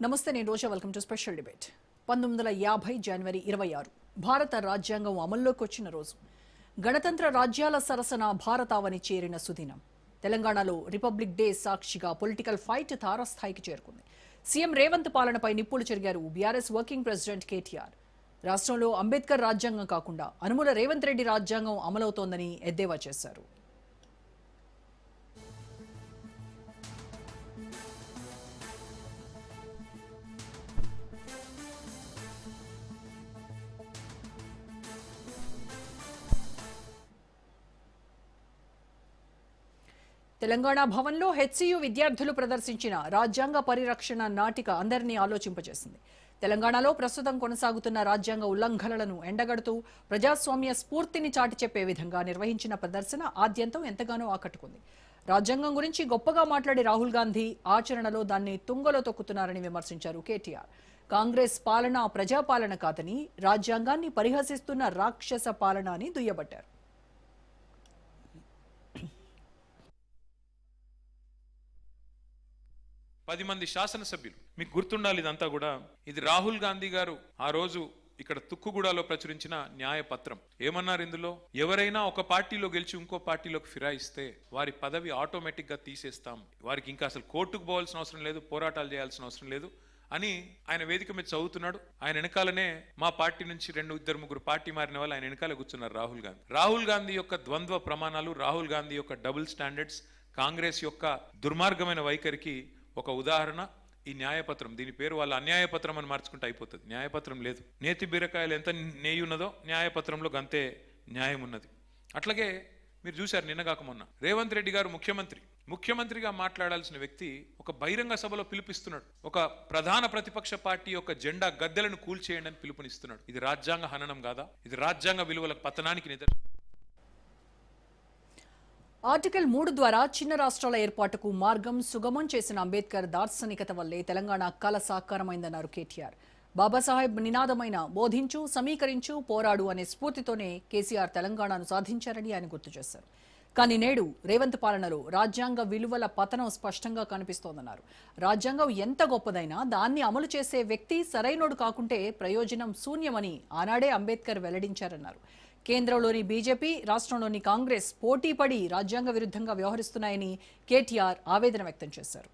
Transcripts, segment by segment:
నమస్తే, నేను Roja. Welcome to special debate. 1950 జనవరి 26 భారత రాజ్యాంగం అమల్లోకి వచ్చిన రోజు. గణతంత్ర రాజ్యాల సరసన భారతావని చేరిన సుదినం. తెలంగాణలో రిపబ్లిక్ డే సాక్షిగా పొలిటికల్ ఫైట్ తారస్థాయికి చేరుకుంది. సీఎం రేవంత్ పాలనపై నిప్పులు చెరిగారు బీఆర్ఎస్ వర్కింగ్ ప్రెసిడెంట్ కేటీఆర్. రాష్ట్రంలో అంబేద్కర్ రాజ్యాంగం కాకుండా అనుముల రేవంత్ రెడ్డి రాజ్యాంగం అమలవుతోందని ఎద్దేవా చేశారు. తెలంగాణ భవన్లో హెచ్సియు విద్యార్థులు ప్రదర్శించిన రాజ్యాంగ పరిరక్షణ నాటిక అందరినీ ఆలోచింపజేసింది. తెలంగాణలో ప్రస్తుతం కొనసాగుతున్న రాజ్యాంగ ఉల్లంఘనలను ఎండగడుతూ ప్రజాస్వామ్య స్ఫూర్తిని చాటి చెప్పే విధంగా నిర్వహించిన ప్రదర్శన ఆద్యంతం ఎంతగానో ఆకట్టుకుంది. రాజ్యాంగం గురించి గొప్పగా మాట్లాడే రాహుల్ గాంధీ ఆచరణలో దాన్ని తుంగలో తొక్కుతున్నారని విమర్శించారు కేటీఆర్. కాంగ్రెస్ పాలన ప్రజాపాలన కాదని, రాజ్యాంగాన్ని పరిహసిస్తున్న రాక్షస పాలన అని దుయ్యబట్టారు. పది మంది శాసనసభ్యులు, మీకు గుర్తుండాలి ఇదంతా కూడా. ఇది రాహుల్ గాంధీ గారు ఆ రోజు ఇక్కడ తుక్కుగూడలో ప్రచురించిన న్యాయపత్రం. ఏమన్నారు ఇందులో? ఎవరైనా ఒక పార్టీలో గెలిచి ఇంకో పార్టీలోకి ఫిరాయిస్తే వారి పదవి ఆటోమేటిక్ గా తీసేస్తాం, వారికి ఇంకా అసలు కోర్టుకు పోవాల్సిన అవసరం లేదు, పోరాటాలు చేయాల్సిన అవసరం లేదు అని ఆయన వేదిక మీద చదువుతున్నాడు. ఆయన వెనకాలనే మా పార్టీ నుంచి ఇద్దరు ముగ్గురు పార్టీ మారిన వాళ్ళు ఆయన వెనకాల కూర్చున్నారు రాహుల్ గాంధీ. రాహుల్ గాంధీ యొక్క ద్వంద్వ ప్రమాణాలు, రాహుల్ గాంధీ యొక్క డబుల్ స్టాండర్డ్స్, కాంగ్రెస్ యొక్క దుర్మార్గమైన వైఖరికి ఒక ఉదాహరణ ఈ న్యాయపత్రం. దీని పేరు వాళ్ళ అన్యాయపత్రం అని మార్చుకుంటే అయిపోతుంది. న్యాయపత్రం లేదు. నేతి బీరకాయలు ఎంత నెయ్యి ఉన్నదో న్యాయపత్రంలో అంతే న్యాయం ఉన్నది. అట్లాగే మీరు చూశారు నిన్నగాక మొన్న రేవంత్ రెడ్డి గారు ముఖ్యమంత్రిగా మాట్లాడాల్సిన వ్యక్తి ఒక బహిరంగ సభలో పిలుపిస్తున్నాడు. ఒక ప్రధాన ప్రతిపక్ష పార్టీ యొక్క జెండా గద్దెలను కూల్చేయండి అని పిలుపునిస్తున్నాడు. ఇది రాజ్యాంగ హననం కాదా? ఇది రాజ్యాంగ విలువల పతనానికి నిదర్శనం. ఆర్టికల్ 3 ద్వారా చిన్న రాష్ట్రాల ఏర్పాటుకు మార్గం సుగమం చేసిన అంబేద్కర్ దార్శనికత వల్లే తెలంగాణ కల సాకారమైందన్నారు కేటీఆర్. బాబాసాహెబ్ నినాదమైన బోధించు, సమీకరించు, పోరాడు అనే స్ఫూర్తితోనే కేసీఆర్ తెలంగాణను సాధించారని ఆయన గుర్తు చేశారు. కానీ నేడు రేవంత్ పాలనలో రాజ్యాంగ విలువల పతనం స్పష్టంగా కనిపిస్తోందన్నారు. రాజ్యాంగం ఎంత గొప్పదైనా దాన్ని అమలు చేసే వ్యక్తి సరైనోడు కాకుంటే ప్రయోజనం శూన్యమని ఆనాడే అంబేద్కర్ వెల్లడించారన్నారు. కేంద్రంలోని బీజేపీ, రాష్ట్రంలోని కాంగ్రెస్ పోటీపడి రాజ్యాంగ విరుద్ధంగా వ్యవహరిస్తున్నాయని కేటీఆర్ ఆవేదన వ్యక్తం చేశారు.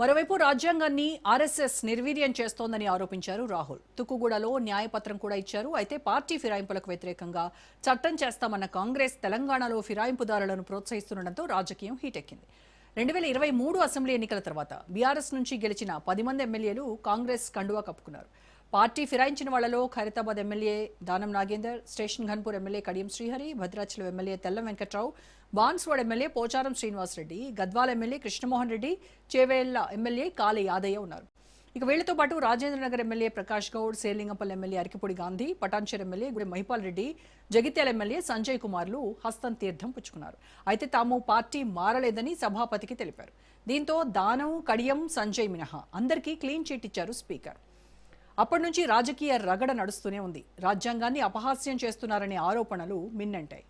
మరోవైపు రాజ్యాంగాన్ని ఆర్ఎస్ఎస్ నిర్వీర్యం చేస్తోందని ఆరోపించారు రాహుల్. తుక్కుగూడలో న్యాయపత్రం కూడా ఇచ్చారు. అయితే పార్టీ ఫిరాయింపులకు వ్యతిరేకంగా చట్టం చేస్తామన్న కాంగ్రెస్ తెలంగాణలో ఫిరాయింపుదారులను ప్రోత్సహిస్తుండటంతో రాజకీయం హీటెక్కింది. 2023 అసెంబ్లీ ఎన్నికల తర్వాత బీఆర్ఎస్ నుంచి గెలిచిన 10 మంది ఎమ్మెల్యేలు కాంగ్రెస్ కండువా కప్పుకున్నారు. పార్టీ ఫిరాయించిన వాళ్లలో Khairatabad MLA Danam Nagender, Station Ghanpur MLA Kadiyam Srihari, Bhadrachalam MLA Tellam Venkatrao, Banswada MLA Pocharam Srinivasa Reddy, Gadwal MLA Krishnamohan Reddy, Chevella MLA Kale Yadaiah ఉన్నారు. ఇక వీళ్లతో పాటు Rajendranagar MLA Prakash Goud, Serilingampally MLA Arikepudi Gandhi, Patancheru MLA Gudi Mahipal Reddy, Jagtial MLA Sanjay కుమార్లు హస్తం తీర్థం పుచ్చుకున్నారు. అయితే తాము పార్టీ మారలేదని సభాపతికి తెలిపారు. దీంతో దానం, కడియం, సంజయ్ మినహా అందరికీ క్లీన్ చిట్ ఇచ్చారు స్పీకర్. అప్పటి నుంచి రాజకీయ రగడ నడుస్తూనే ఉంది. రాజ్యాంగాన్ని అపహాస్యం చేస్తున్నారనే ఆరోపణలు మిన్నంటాయి.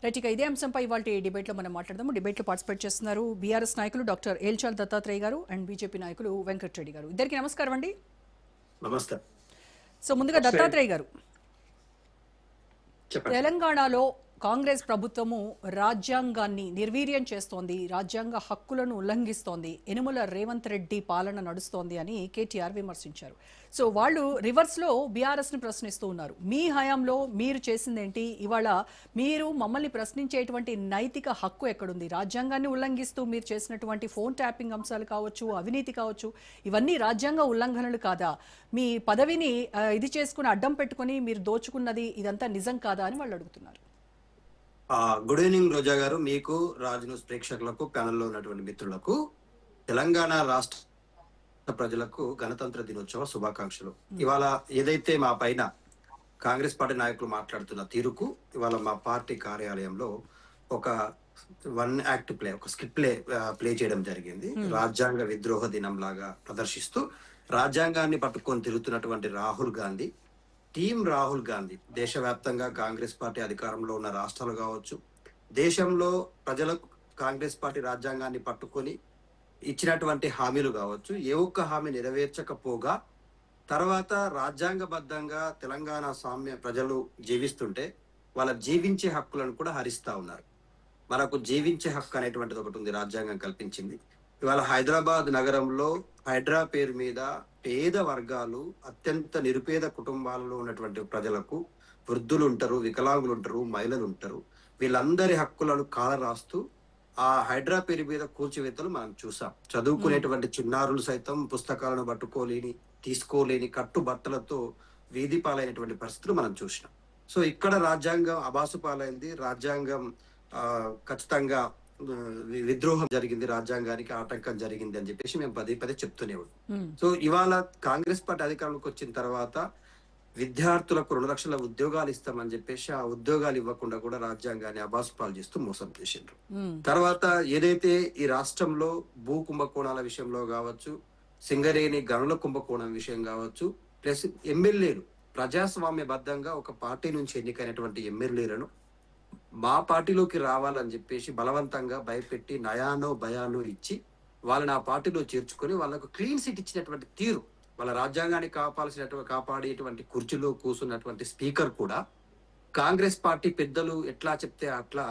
రైట్, ఇక ఇదే అంశంపై ఇవాళ డిబేట్లో మనం మాట్లాడదాము. డిబేట్లో పార్టిసిపేట్ చేస్తున్నారు బీఆర్ఎస్ నాయకులు డాక్టర్ ఏల్చాల్ దత్తాత్రేయ గారు అండ్ బీజేపీ నాయకులు వెంకటరెడ్డి గారు. ఇద్దరికి నమస్కారం అండి. నమస్తే. సో ముందుగా దత్తాత్రేయ గారు, తెలంగాణలో కాంగ్రెస్ ప్రభుత్వము రాజ్యాంగాన్ని నిర్వీర్యం చేస్తోంది, రాజ్యాంగ హక్కులను ఉల్లంఘిస్తోంది, యనుమల రేవంత్ రెడ్డి పాలన నడుస్తోంది అని కేటీఆర్ విమర్శించారు. సో వాళ్ళు రివర్స్లో బీఆర్ఎస్ని ప్రశ్నిస్తూ ఉన్నారు. మీ హయాంలో మీరు చేసిందేంటి? ఇవాళ మీరు మమ్మల్ని ప్రశ్నించేటువంటి నైతిక హక్కు ఎక్కడుంది? రాజ్యాంగాన్ని ఉల్లంఘిస్తూ మీరు చేసినటువంటి ఫోన్ ట్యాపింగ్ అంశాలు కావచ్చు, అవినీతి కావచ్చు, ఇవన్నీ రాజ్యాంగ ఉల్లంఘనలు కాదా? మీ పదవిని ఇది చేసుకుని అడ్డం పెట్టుకుని మీరు దోచుకున్నది ఇదంతా నిజం కాదా అని వాళ్ళు అడుగుతున్నారు. గుడ్ ఈవినింగ్ రోజా గారు, మీకు, రాజ్ న్యూస్ ప్రేక్షకులకు, ప్యానెల్లో ఉన్నటువంటి మిత్రులకు, తెలంగాణ రాష్ట్ర ప్రజలకు గణతంత్ర దినోత్సవ శుభాకాంక్షలు. ఇవాళ ఏదైతే మా పైన కాంగ్రెస్ పార్టీ నాయకులు మాట్లాడుతున్న తీరుకు ఇవాళ మా పార్టీ కార్యాలయంలో ఒక ఒక స్కిట్ ప్లే చేయడం జరిగింది. రాజ్యాంగ విద్రోహ దినం లాగా ప్రదర్శిస్తూ రాజ్యాంగాన్ని పట్టుకొని తిరుగుతున్నటువంటి రాహుల్ గాంధీ, టీం రాహుల్ గాంధీ, దేశవ్యాప్తంగా కాంగ్రెస్ పార్టీ అధికారంలో ఉన్న రాష్ట్రాలు కావచ్చు, దేశంలో ప్రజలకు కాంగ్రెస్ పార్టీ రాజ్యాంగాన్ని పట్టుకొని ఇచ్చినటువంటి హామీలు కావచ్చు, ఏ ఒక్క హామీ నెరవేర్చకపోగా తర్వాత రాజ్యాంగబద్ధంగా తెలంగాణ సామ్య ప్రజలు జీవిస్తుంటే వాళ్ళ జీవించే హక్కులను కూడా హరిస్తా ఉన్నారు. మనకు జీవించే హక్కు అనేటువంటిది ఒకటి ఉంది, రాజ్యాంగం కల్పించింది. ఇవాళ హైదరాబాద్ నగరంలో హైడ్రా పేరు మీద పేద వర్గాలు, అత్యంత నిరుపేద కుటుంబాలలో ఉన్నటువంటి ప్రజలకు, వృద్ధులు ఉంటారు, వికలాంగులు ఉంటారు, మహిళలు ఉంటారు, వీళ్ళందరి హక్కులను కాలరాస్తూ ఆ హైడ్రా పేరు మీద కూల్చివేతలు మనం చూసాం. చదువుకునేటువంటి చిన్నారులు సైతం పుస్తకాలను పట్టుకోలేని, తీసుకోలేని కట్టుబట్టలతో వీధి పాలైనటువంటి పరిస్థితులు మనం చూసినాం. సో ఇక్కడ రాజ్యాంగం అబాసు పాలైంది. రాజ్యాంగం ఖచ్చితంగా విద్రోహం జరిగింది, రాజ్యాంగానికి ఆటంకం జరిగింది అని చెప్పేసి మేము పదే పదే చెప్తూనే ఉన్నాం. సో ఇవాళ కాంగ్రెస్ పార్టీ అధికారంలోకి వచ్చిన తర్వాత విద్యార్థులకు 2 లక్షల ఉద్యోగాలు ఇస్తామని చెప్పేసి ఆ ఉద్యోగాలు ఇవ్వకుండా కూడా రాజ్యాంగాన్ని అబాసుపాలు చేస్తూ మోసం చేసిండ్రు. తర్వాత ఏదైతే ఈ రాష్ట్రంలో భూ కుంభకోణాల విషయంలో కావచ్చు, సింగరేణి గనుల కుంభకోణం విషయం కావచ్చు, ప్లస్ ఎమ్మెల్యేలు ప్రజాస్వామ్యబద్ధంగా ఒక పార్టీ నుంచి ఎన్నికైనటువంటి ఎమ్మెల్యేలను మా పార్టీలోకి రావాలని చెప్పేసి బలవంతంగా భయపెట్టి నయానో భయానో ఇచ్చి వాళ్ళని ఆ పార్టీలో చేర్చుకొని వాళ్ళకు క్లీన్ సిట్ ఇచ్చినటువంటి తీరు, వాళ్ళ రాజ్యాంగాన్ని కాపాడేటువంటి కుర్చీలో కూర్చున్నటువంటి స్పీకర్ కూడా కాంగ్రెస్ పార్టీ పెద్దలు ఎట్లా చెప్తే అట్లా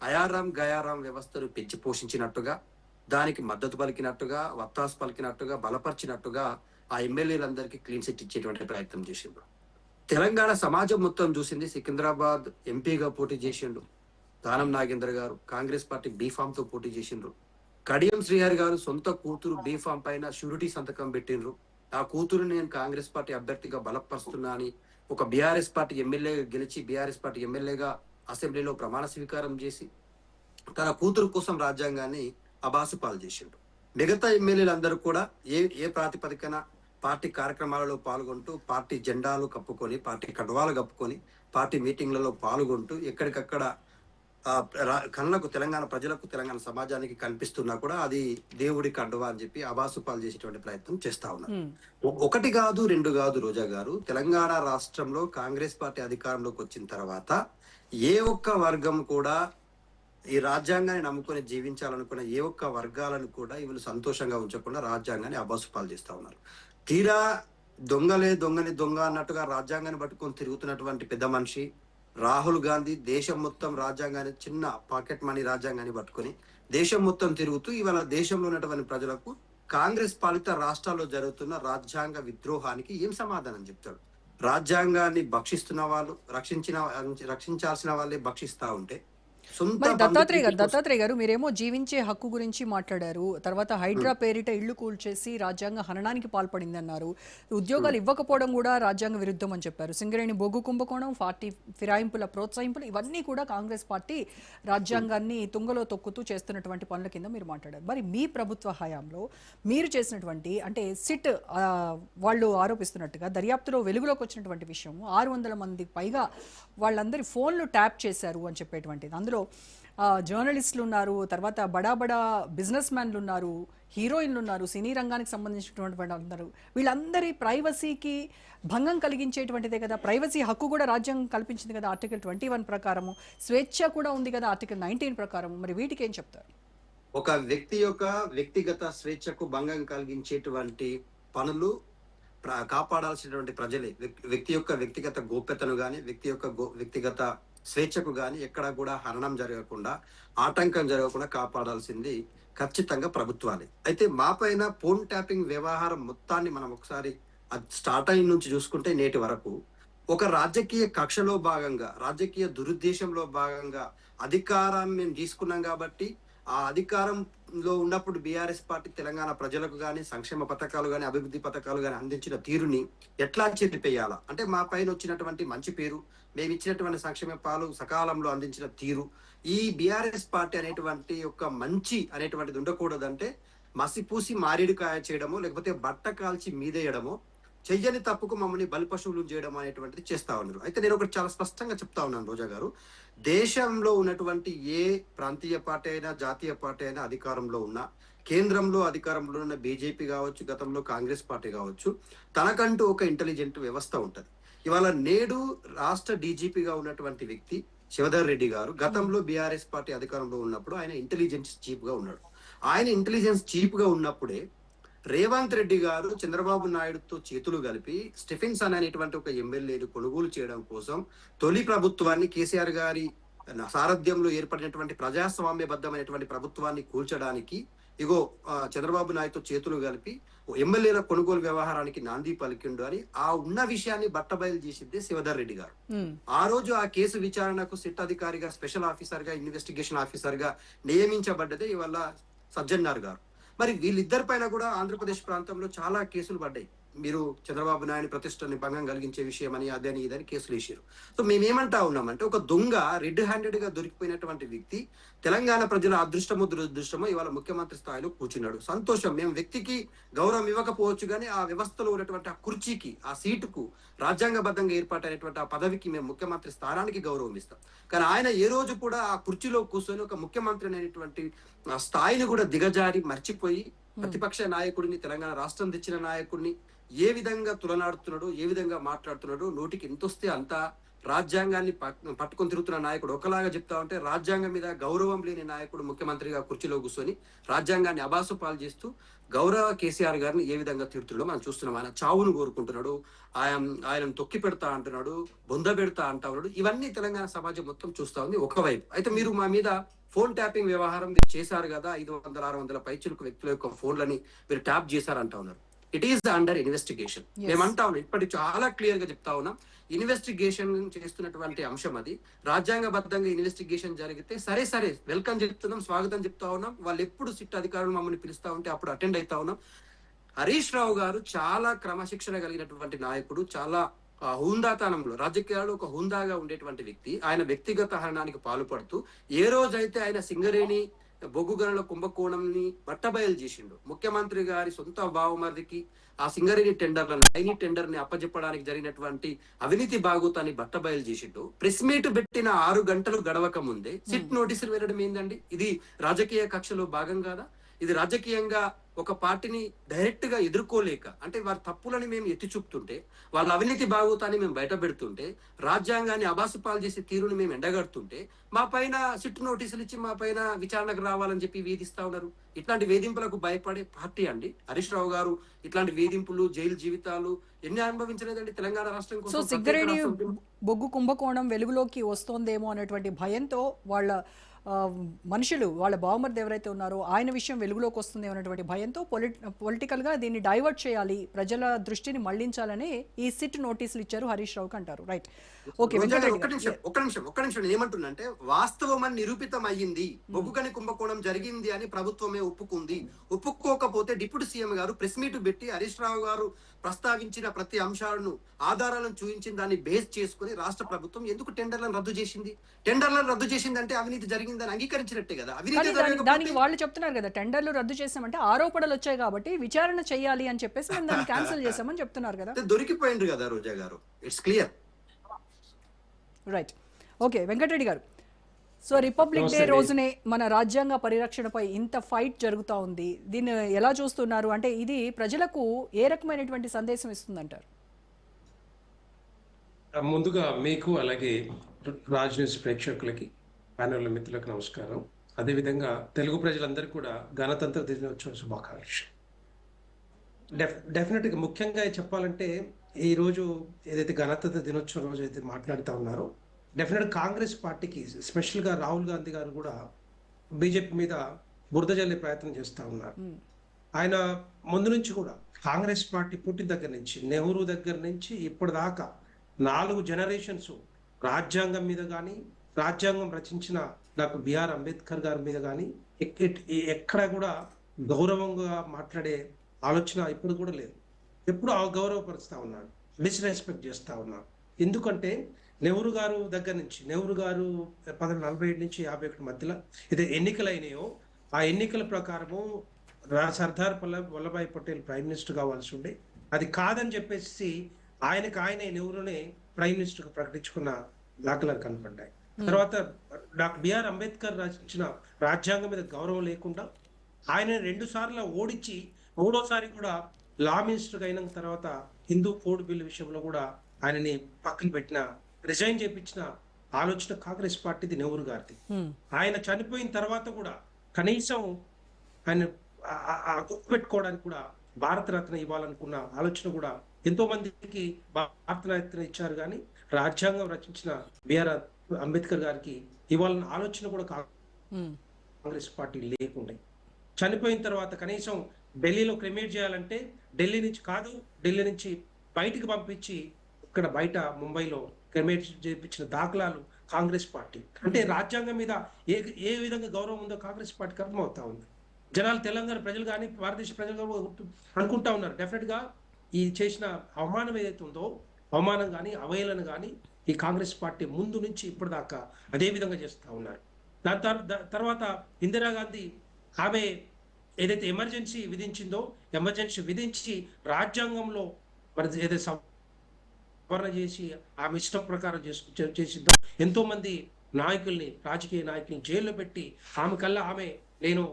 అయారాం గయారాం వ్యవస్థను పెంచి పోషించినట్టుగా, దానికి మద్దతు పలికినట్టుగా, వత్తాసు పలికినట్టుగా, బలపరిచినట్టుగా ఆ ఎమ్మెల్యేలందరికీ క్లీన్ సిట్ ఇచ్చేటువంటి ప్రయత్నం చేసిండ్రు. తెలంగాణ సమాజం మొత్తం చూసింది. సికింద్రాబాద్ ఎంపీగా పోటీ చేసిండు దానం నాగేందర్ గారు, కాంగ్రెస్ పార్టీ బీఫామ్ తో పోటీ చేసిండ్రు. కడియం శ్రీహరి గారు సొంత కూతురు బీఫామ్ పైన షూరిటీ సంతకం పెట్టిండ్రు. ఆ కూతురు నేను కాంగ్రెస్ పార్టీ అభ్యర్థిగా బలపరుస్తున్నా అని ఒక బీఆర్ఎస్ పార్టీ ఎమ్మెల్యేగా గెలిచి బీఆర్ఎస్ పార్టీ ఎమ్మెల్యేగా అసెంబ్లీలో ప్రమాణ స్వీకారం చేసి తన కూతురు కోసం రాజ్యాంగాన్ని అబాసుపాలు చేసిండ్రు. మిగతా ఎమ్మెల్యేలందరూ కూడా ఏ ప్రాతిపదికన పార్టీ కార్యక్రమాలలో పాల్గొంటూ, పార్టీ జెండాలు కప్పుకొని, పార్టీ కడ్వాలు కప్పుకొని, పార్టీ మీటింగ్లలో పాల్గొంటూ ఎక్కడికక్కడ కళ్ళకు తెలంగాణ ప్రజలకు, తెలంగాణ సమాజానికి కనిపిస్తున్నా కూడా అది దేవుడి కండువా అని చెప్పి అబాసుపాలు చేసేటువంటి ప్రయత్నం చేస్తా ఉన్నారు. 1 కాదు 2 కాదు రోజా గారు, తెలంగాణ రాష్ట్రంలో కాంగ్రెస్ పార్టీ అధికారంలోకి వచ్చిన తర్వాత ఏ ఒక్క వర్గం కూడా ఈ రాజ్యాంగాన్ని నమ్ముకొని జీవించాలనుకున్న ఏ ఒక్క వర్గాలను కూడా వీళ్ళు సంతోషంగా ఉంచకుండా రాజ్యాంగాన్ని అబాసుపాలు చేస్తా ఉన్నారు. తీరా దొంగని దొంగ అన్నట్టుగా రాజ్యాంగాన్ని పట్టుకొని తిరుగుతున్నటువంటి పెద్ద మనిషి రాహుల్ గాంధీ దేశం మొత్తం రాజ్యాంగాన్ని, చిన్న పాకెట్ మనీ రాజ్యాంగాన్ని పట్టుకొని దేశం మొత్తం తిరుగుతూ ఇవాళ దేశంలో ఉన్నటువంటి ప్రజలకు కాంగ్రెస్ పాలిత రాష్ట్రాల్లో జరుగుతున్న రాజ్యాంగ విద్రోహానికి ఏం సమాధానం చెప్తాడు? రాజ్యాంగాన్ని భక్షిస్తున్న వాళ్ళు, రక్షించాల్సిన వాళ్ళే భక్షిస్తా ఉంటే మరి దత్తాత్రేయ గారు మీరేమో జీవించే హక్కు గురించి మాట్లాడారు. తర్వాత హైడ్రా పేరిట ఇళ్లు కూల్చేసి రాజ్యాంగ హననానికి పాల్పడింది అన్నారు. ఉద్యోగాలు ఇవ్వకపోవడం కూడా రాజ్యాంగ విరుద్ధం అని చెప్పారు. సింగరేణి బొగ్గు కుంభకోణం, పార్టీ ఫిరాయింపుల ప్రోత్సహింపులు, ఇవన్నీ కూడా కాంగ్రెస్ పార్టీ రాజ్యాంగాన్ని తుంగలో తొక్కుతూ చేస్తున్నటువంటి పనుల కింద మీరు మాట్లాడారు. మరి మీ ప్రభుత్వ హయాంలో మీరు చేసినటువంటి, అంటే సిట్ వాళ్ళు ఆరోపిస్తున్నట్టుగా దర్యాప్తులో వెలుగులోకి వచ్చినటువంటి విషయం, 600 మందికి పైగా వాళ్ళందరి ఫోన్లు ట్యాప్ చేశారు అని చెప్పేటువంటిది. అందులో జర్నలిస్టులు ఉన్నారు, తర్వాత బడా బిజినెస్ మ్యాన్లు ఉన్నారు, హీరోయిన్లు ఉన్నారు, సినీ రంగానికి సంబంధించినటువంటి అందరూ. వీళ్ళందరి ప్రైవసీకి భంగం కలిగించేటువంటిదే కదా. ప్రైవసీ హక్కు కూడా రాజ్యాంగం కల్పించింది కదా ఆర్టికల్ 21 ప్రకారము. స్వేచ్ఛ కూడా ఉంది కదా ఆర్టికల్ 19 ప్రకారము. మరి వీటికి ఏం చెప్తారు? ఒక వ్యక్తి యొక్క వ్యక్తిగత స్వేచ్ఛకు భంగం కలిగించేటువంటి పనులు కాపాడాల్సినటువంటి ప్రజలే. వ్యక్తి యొక్క వ్యక్తిగత గోప్యతను గాని, వ్యక్తి యొక్క వ్యక్తిగత స్వేచ్ఛకు గాని ఎక్కడా కూడా హరణం జరగకుండా, ఆటంకం జరగకుండా కాపాడాల్సింది ఖచ్చితంగా ప్రభుత్వాలే. అయితే మా పైన ఫోన్ ట్యాపింగ్ వ్యవహారం మొత్తాన్ని మనం ఒకసారి స్టార్ట్ అయిన నుంచి చూసుకుంటే నేటి వరకు ఒక రాజకీయ కక్షలో భాగంగా, రాజకీయ దురుద్దేశంలో భాగంగా అధికారాన్ని మేము తీసుకున్నాం కాబట్టి ఆ అధికారం లో ఉన్నప్పుడు బీఆర్ఎస్ పార్టీ తెలంగాణ ప్రజలకు కానీ సంక్షేమ పథకాలు కానీ అభివృద్ధి పథకాలు కానీ అందించిన తీరుని ఎట్లా చెరిపేయాలా, అంటే మా పైన వచ్చినటువంటి మంచి పేరు, మేము ఇచ్చినటువంటి సంక్షేమ పాలు సకాలంలో అందించిన తీరు, ఈ బీఆర్ఎస్ పార్టీ అనేటువంటి ఒక మంచి అనేటువంటిది ఉండకూడదంటే మసిపూసి మారేడుకాయ చేయడమో లేకపోతే బట్ట కాల్చి మీదేయడమో, చెయ్యని తప్పుకు మమ్మల్ని బలిపశువులు చేయడం అనేటువంటిది చేస్తా ఉన్నారు. అయితే నేను ఒకటి చాలా స్పష్టంగా చెప్తా ఉన్నాను రోజా గారు, దేశంలో ఉన్నటువంటి ఏ ప్రాంతీయ పార్టీ అయినా జాతీయ పార్టీ అయినా అధికారంలో ఉన్నా, కేంద్రంలో అధికారంలో ఉన్న బీజేపీ కావచ్చు, గతంలో కాంగ్రెస్ పార్టీ కావచ్చు, తనకంటూ ఒక ఇంటెలిజెంట్ వ్యవస్థ ఉంటది. ఇవాళ నేడు రాష్ట్ర డీజీపీగా ఉన్నటువంటి వ్యక్తి శివధర్ రెడ్డి గారు గతంలో బీఆర్ఎస్ పార్టీ అధికారంలో ఉన్నప్పుడు ఆయన ఇంటెలిజెన్స్ చీఫ్ గా ఉన్నాడు. ఆయన ఇంటెలిజెన్స్ చీఫ్ గా ఉన్నప్పుడే రేవంత్ రెడ్డి గారు చంద్రబాబు నాయుడుతో చేతులు కలిపి స్టెఫెన్సన్ అనేటువంటి ఒక ఎమ్మెల్యేని కొనుగోలు చేయడం కోసం తొలి ప్రభుత్వాన్ని, కేసీఆర్ గారి సారథ్యంలో ఏర్పడినటువంటి ప్రజాస్వామ్యబద్ధమైనటువంటి ప్రభుత్వాన్ని కూల్చడానికి ఇగో చంద్రబాబు నాయుడుతో చేతులు కలిపి ఎమ్మెల్యేల కొనుగోలు వ్యవహారానికి నాంది పలికిండు అని ఆ ఉన్న విషయాన్ని బట్టబయలు చేసిందే శివధర్ రెడ్డి గారు. ఆ రోజు ఆ కేసు విచారణకు సిట్ అధికారిగా, స్పెషల్ ఆఫీసర్ గా, ఇన్వెస్టిగేషన్ ఆఫీసర్ గా నియమించబడ్డదే ఇవాళ సజ్జన్నార్ గారు. మరి వీళ్ళిద్దరి పైన కూడా ఆంధ్రప్రదేశ్ ప్రాంతంలో చాలా కేసులు పడ్డాయి. మీరు చంద్రబాబు నాయుడు ప్రతిష్టని భంగం కలిగించే విషయం అని అదని ఇదని కేసులు వేసారు. సో మేమేమంటా ఉన్నామంటే, ఒక దొంగ రెడ్ హ్యాండెడ్ గా దొరికిపోయినటువంటి వ్యక్తి తెలంగాణ ప్రజల అదృష్టమో దురదృష్టమో ఇవాళ ముఖ్యమంత్రి స్థాయిలో కూర్చున్నాడు. సంతోషం, మేము వ్యక్తికి గౌరవం ఇవ్వకపోవచ్చు కానీ ఆ వ్యవస్థలో ఉన్నటువంటి ఆ కుర్చీకి, ఆ సీటుకు, రాజ్యాంగబద్ధంగా ఏర్పాటైనటువంటి ఆ పదవికి మేము ముఖ్యమంత్రి స్థానానికి గౌరవం ఇస్తాం. కానీ ఆయన ఏ రోజు కూడా ఆ కుర్చీలో కూర్చొని ఒక ముఖ్యమంత్రి అనేటువంటి స్థాయిని కూడా దిగజారి మర్చిపోయి ప్రతిపక్ష నాయకుడిని, తెలంగాణ రాష్ట్రం తెచ్చిన నాయకుడిని ఏ విధంగా తులనాడుతున్నాడు, ఏ విధంగా మాట్లాడుతున్నాడు, నోటికి ఎంతొస్తే అంత రాజ్యాంగాన్ని పట్టుకొని తిరుగుతున్న నాయకుడు. ఒకలాగా చెప్తా ఉంటే రాజ్యాంగం మీద గౌరవం లేని నాయకుడు ముఖ్యమంత్రిగా కుర్చీలో కూర్చొని రాజ్యాంగాన్ని అబాసు పాలు చేస్తూ గౌరవ కేసీఆర్ గారిని ఏ విధంగా తిడుతున్నాడో మనం చూస్తున్నాం. ఆయన చావును కోరుకుంటున్నాడు, ఆయనను తొక్కి పెడతా అంటున్నాడు, బొంద పెడతా అంటా ఉన్నాడు. ఇవన్నీ తెలంగాణ సమాజం మొత్తం చూస్తా ఉంది ఒకవైపు. అయితే మీరు మా మీద ఫోన్ ట్యాపింగ్ వ్యవహారం చేశారు కదా, 500-600 పైచులకు వ్యక్తుల యొక్క ఫోన్లని మీరు ట్యాప్ చేశారంటా ఉన్నారు. It is under investigation. మేమంటా ఉన్నాం, ఇప్పటికి చాలా క్లియర్ గా చెప్తా ఉన్నాం, ఇన్వెస్టిగేషన్ చేస్తున్నటువంటి అంశం అది. రాజ్యాంగబద్ధంగా ఇన్వెస్టిగేషన్ జరిగితే సరే వెల్కమ్ చెప్తున్నాం, స్వాగతం చెప్తా ఉన్నాం. వాళ్ళు ఎప్పుడు సిట్ అధికారులు మమ్మల్ని పిలుస్తా ఉంటే అప్పుడు అటెండ్ అవుతా ఉన్నాం. హరీష్ రావు గారు చాలా క్రమశిక్షణ కలిగినటువంటి నాయకుడు, చాలా హుందాతనంలో రాజకీయాల్లో ఒక హుందాగా ఉండేటువంటి వ్యక్తి. ఆయన వ్యక్తిగత హరణానికి పాల్పడుతూ ఏ రోజైతే ఆయన సింగరేణి బొగ్గు గనుల కుంభకోణంని బట్టబయలు చేసిండు, ముఖ్యమంత్రి గారి సొంత బావమరిదికి ఆ సింగరేణి టెండర్లను, ఐని టెండర్ ని అప్పజెప్పడానికి జరిగినటువంటి అవినీతి బాగోతాన్ని బట్టబయలు చేసిండు. ప్రెస్ మీట్ పెట్టిన 6 గంటలు గడవక ముందే సిట్ నోటీసులు వెళ్ళడం ఏందండి? ఇది రాజకీయ కక్షలో భాగం కాదా? ఇది రాజకీయంగా ఒక పార్టీని డైరెక్ట్ గా ఎదుర్కోలేక, అంటే వారి తప్పులని మేము ఎత్తి చూపుతుంటే, వాళ్ళ అవినీతి బాగోతాన్ని మేము బయట పెడుతుంటే, రాజ్యాంగాన్ని అబాసుపాలు చేసే తీరుని మేము ఎండగడుతుంటే, మా పైన సిట్ నోటీసులు ఇచ్చి మా పైన విచారణకు రావాలని చెప్పి వేధిస్తా ఉన్నారు. ఇట్లాంటి వేధింపులకు భయపడే పార్టీ అండి హరీష్ రావు గారు. ఇట్లాంటి వేధింపులు, జైలు జీవితాలు ఎన్ని అనుభవించలేదండి తెలంగాణ రాష్ట్రం కోసం. సో సింగరేణి బొగ్గు కుంభకోణం వెలుగులోకి వస్తోందేమో అనేటువంటి భయంతో వాళ్ళ మనుషులు, వాళ్ళ బావమరిది ఎవరైతే ఉన్నారో ఆయన విషయం వెలుగులోకి వస్తుంది అనేటువంటి భయంతో పొలిటికల్ గా దీన్ని డైవర్ట్ చేయాలి, ప్రజల దృష్టిని మళ్లించాలని ఈ సిట్ నోటీసులు ఇచ్చారు హరీష్ రావుకి అంటారు. Right, okay. ఒక్క నిమిషం ఏమంటున్నంటే, వాస్తవం అని నిరూపితం అయ్యింది, బొగ్గుగని కుంభకోణం జరిగింది అని ప్రభుత్వమే ఒప్పుకుంది. ఒప్పుకోకపోతే డిప్యూటీ సీఎం గారు ప్రెస్ మీట్ పెట్టి హరీష్ రావు గారు ప్రస్తావించిన ప్రతి అంశాలను, ఆధారాలను చూపించిన దాన్ని బేస్ చేసుకుని రాష్ట్ర ప్రభుత్వం ఎందుకు టెండర్లను రద్దు చేసింది? టెండర్లను రద్దు చేసిందంటే అవినీతి జరిగిందని అంగీకరించినట్టే కదా. దానికి వాళ్ళు చెప్తున్నారు కదా, టెండర్లు రద్దు చేసామంటే ఆరోపణలు వచ్చాయి కాబట్టి విచారణ చేయాలి అని చెప్పేసి మేము దాన్ని క్యాన్సిల్ చేసామని చెప్తున్నారు కదా. దొరికిపోయిండ్రు కదా Roja garu, it's clear. Right, okay. Venkatareddy garu, so republic day రోజునే మన రాజ్యాంగ పరిరక్షణపై ఇంత ఫైట్ జరుగుతూ ఉంది, దీన్ని ఎలా చూస్తున్నారు? అంటే ఇది ప్రజలకు ఏ రకమైనటువంటి సందేశం ఇస్తుందంటారు? ముందుగా మీకు, అలాగే రాజ్ న్యూస్ ప్రేక్షకులకి, ప్యానెల్ మిత్రులకు నమస్కారం. అదేవిధంగా తెలుగు ప్రజలందరికీ కూడా గణతంత్ర దినోత్సవ శుభాకాంక్షలు. డెఫినెట్గా ముఖ్యంగా చెప్పాలంటే, ఈరోజు ఏదైతే గణతంత్ర దినోత్సవం రోజు అయితే మాట్లాడుతూ ఉన్నారో, డెఫినెట్ కాంగ్రెస్ పార్టీకి, స్పెషల్గా రాహుల్ గాంధీ గారు కూడా బీజేపీ మీద బురద జల్లే ప్రయత్నం చేస్తూ ఉన్నారు. ఆయన ముందు నుంచి కూడా కాంగ్రెస్ పార్టీ పుట్టిన దగ్గర నుంచి, నెహ్రూ దగ్గర నుంచి ఇప్పటిదాకా 4 జనరేషన్స్ రాజ్యాంగం మీద కానీ, రాజ్యాంగం రచించిన డాక్టర్ బిఆర్ అంబేద్కర్ గారి మీద కానీ ఎక్కడ కూడా గౌరవంగా మాట్లాడే ఆలోచన ఇప్పుడు కూడా లేదు. ఎప్పుడు గౌరవపరుస్తా ఉన్నాడు, డిస్రెస్పెక్ట్ చేస్తా ఉన్నాడు. ఎందుకంటే నెహ్రూ గారు దగ్గర నుంచి, నెహ్రూ గారు 1947 నుంచి 51 మధ్యలో ఇది ఎన్నికలు అయినాయో, ఆ ఎన్నికల ప్రకారము సర్దార్ వల్లభాయ్ పటేల్ ప్రైమ్ మినిస్టర్ కావాల్సి ఉండే, అది కాదని చెప్పేసి ఆయనే నెహ్రూనే ప్రైమ్ మినిస్టర్ ప్రకటించుకున్న దాఖలాలు కనపడ్డాయి. తర్వాత డాక్టర్ బిఆర్ అంబేద్కర్ రచించిన రాజ్యాంగం మీద గౌరవం లేకుండా ఆయన 2 సార్లు ఓడించి 3వసారి కూడా లా మినిస్టర్ అయిన తర్వాత హిందూ కోడ్ బిల్ విషయంలో కూడా ఆయనని పక్కన పెట్టిన, రిజైన్ చేపించిన ఆలోచన కాంగ్రెస్ పార్టీది, నెహ్రూ గారిది. ఆయన చనిపోయిన తర్వాత కూడా కనీసం ఆయన గుర్తుపెట్టుకోవడానికి కూడా భారతరత్న ఇవ్వాలనుకున్న ఆలోచన కూడా ఎంతో మందికి భారతరత్న ఇచ్చారు, కానీ రాజ్యాంగం రచించిన బిఆర్ అంబేద్కర్ గారికి ఇవ్వాలన్న ఆలోచన కూడా కాంగ్రెస్ పార్టీ లేకుండే. చనిపోయిన తర్వాత కనీసం ఢిల్లీలో క్రిమేట్ చేయాలంటే ఢిల్లీ నుంచి బయటికి పంపించి ఇక్కడ బయట ముంబైలో క్రిమేట్ చేయించిన దాఖలాలు కాంగ్రెస్ పార్టీ. అంటే రాజ్యాంగం మీద ఏ విధంగా గౌరవం ఉందో కాంగ్రెస్ పార్టీకి అర్థమవుతా ఉంది. జనాలు, తెలంగాణ ప్రజలు కానీ భారతదేశ ప్రజలు కానీ అనుకుంటా ఉన్నారు, డెఫినెట్ గా ఈ చేసిన అవమానం ఏదైతే ఉందో, అవమానం కానీ అవహేళన కానీ ఈ కాంగ్రెస్ పార్టీ ముందు నుంచి ఇప్పటిదాకా అదే విధంగా చేస్తూ ఉన్నారు. దాని తర్వాత ఇందిరాగాంధీ ఆమె ఏదైతే ఎమర్జెన్సీ విధించిందో, ఎమర్జెన్సీ విధించి రాజ్యాంగంలో మరి ఏదైతే సవరణ చేసి ఆమె ఇష్టం ప్రకారం చేసిందో, ఎంతో మంది నాయకుల్ని, రాజకీయ నాయకుల్ని జైల్లో పెట్టి ఆమె నేను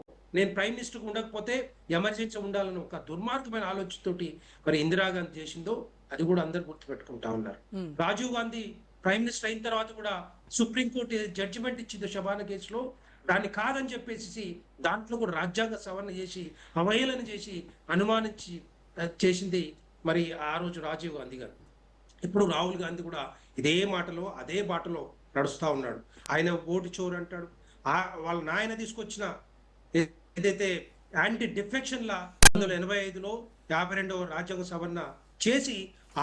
ప్రైమ్ మినిస్టర్ ఉండకపోతే ఎమర్జెన్సీ ఉండాలని ఒక దుర్మార్గమైన ఆలోచనతోటి మరి ఇందిరాగాంధీ చేసిందో అది కూడా అందరు గుర్తుపెట్టుకుంటా ఉన్నారు. రాజీవ్ గాంధీ ప్రైమ్ మినిస్టర్ అయిన తర్వాత కూడా సుప్రీంకోర్టు జడ్జిమెంట్ ఇచ్చిందో షబానా కేసులో, దాన్ని కాదని చెప్పేసి దాంట్లో కూడా రాజ్యాంగ సవరణ చేసి అవహేళన చేసి అనుమానించి చేసింది మరి ఆ రోజు రాజీవ్ గాంధీ గారు. ఇప్పుడు రాహుల్ గాంధీ కూడా ఇదే మాటలో అదే బాటలో నడుస్తా ఉన్నాడు. ఆయన ఓటు చోరు అంటాడు. వాళ్ళ నాయన తీసుకొచ్చిన ఏదైతే యాంటీ డిఫెక్షన్ లా 1985లో 52వ రాజ్యాంగ సవరణ చేసి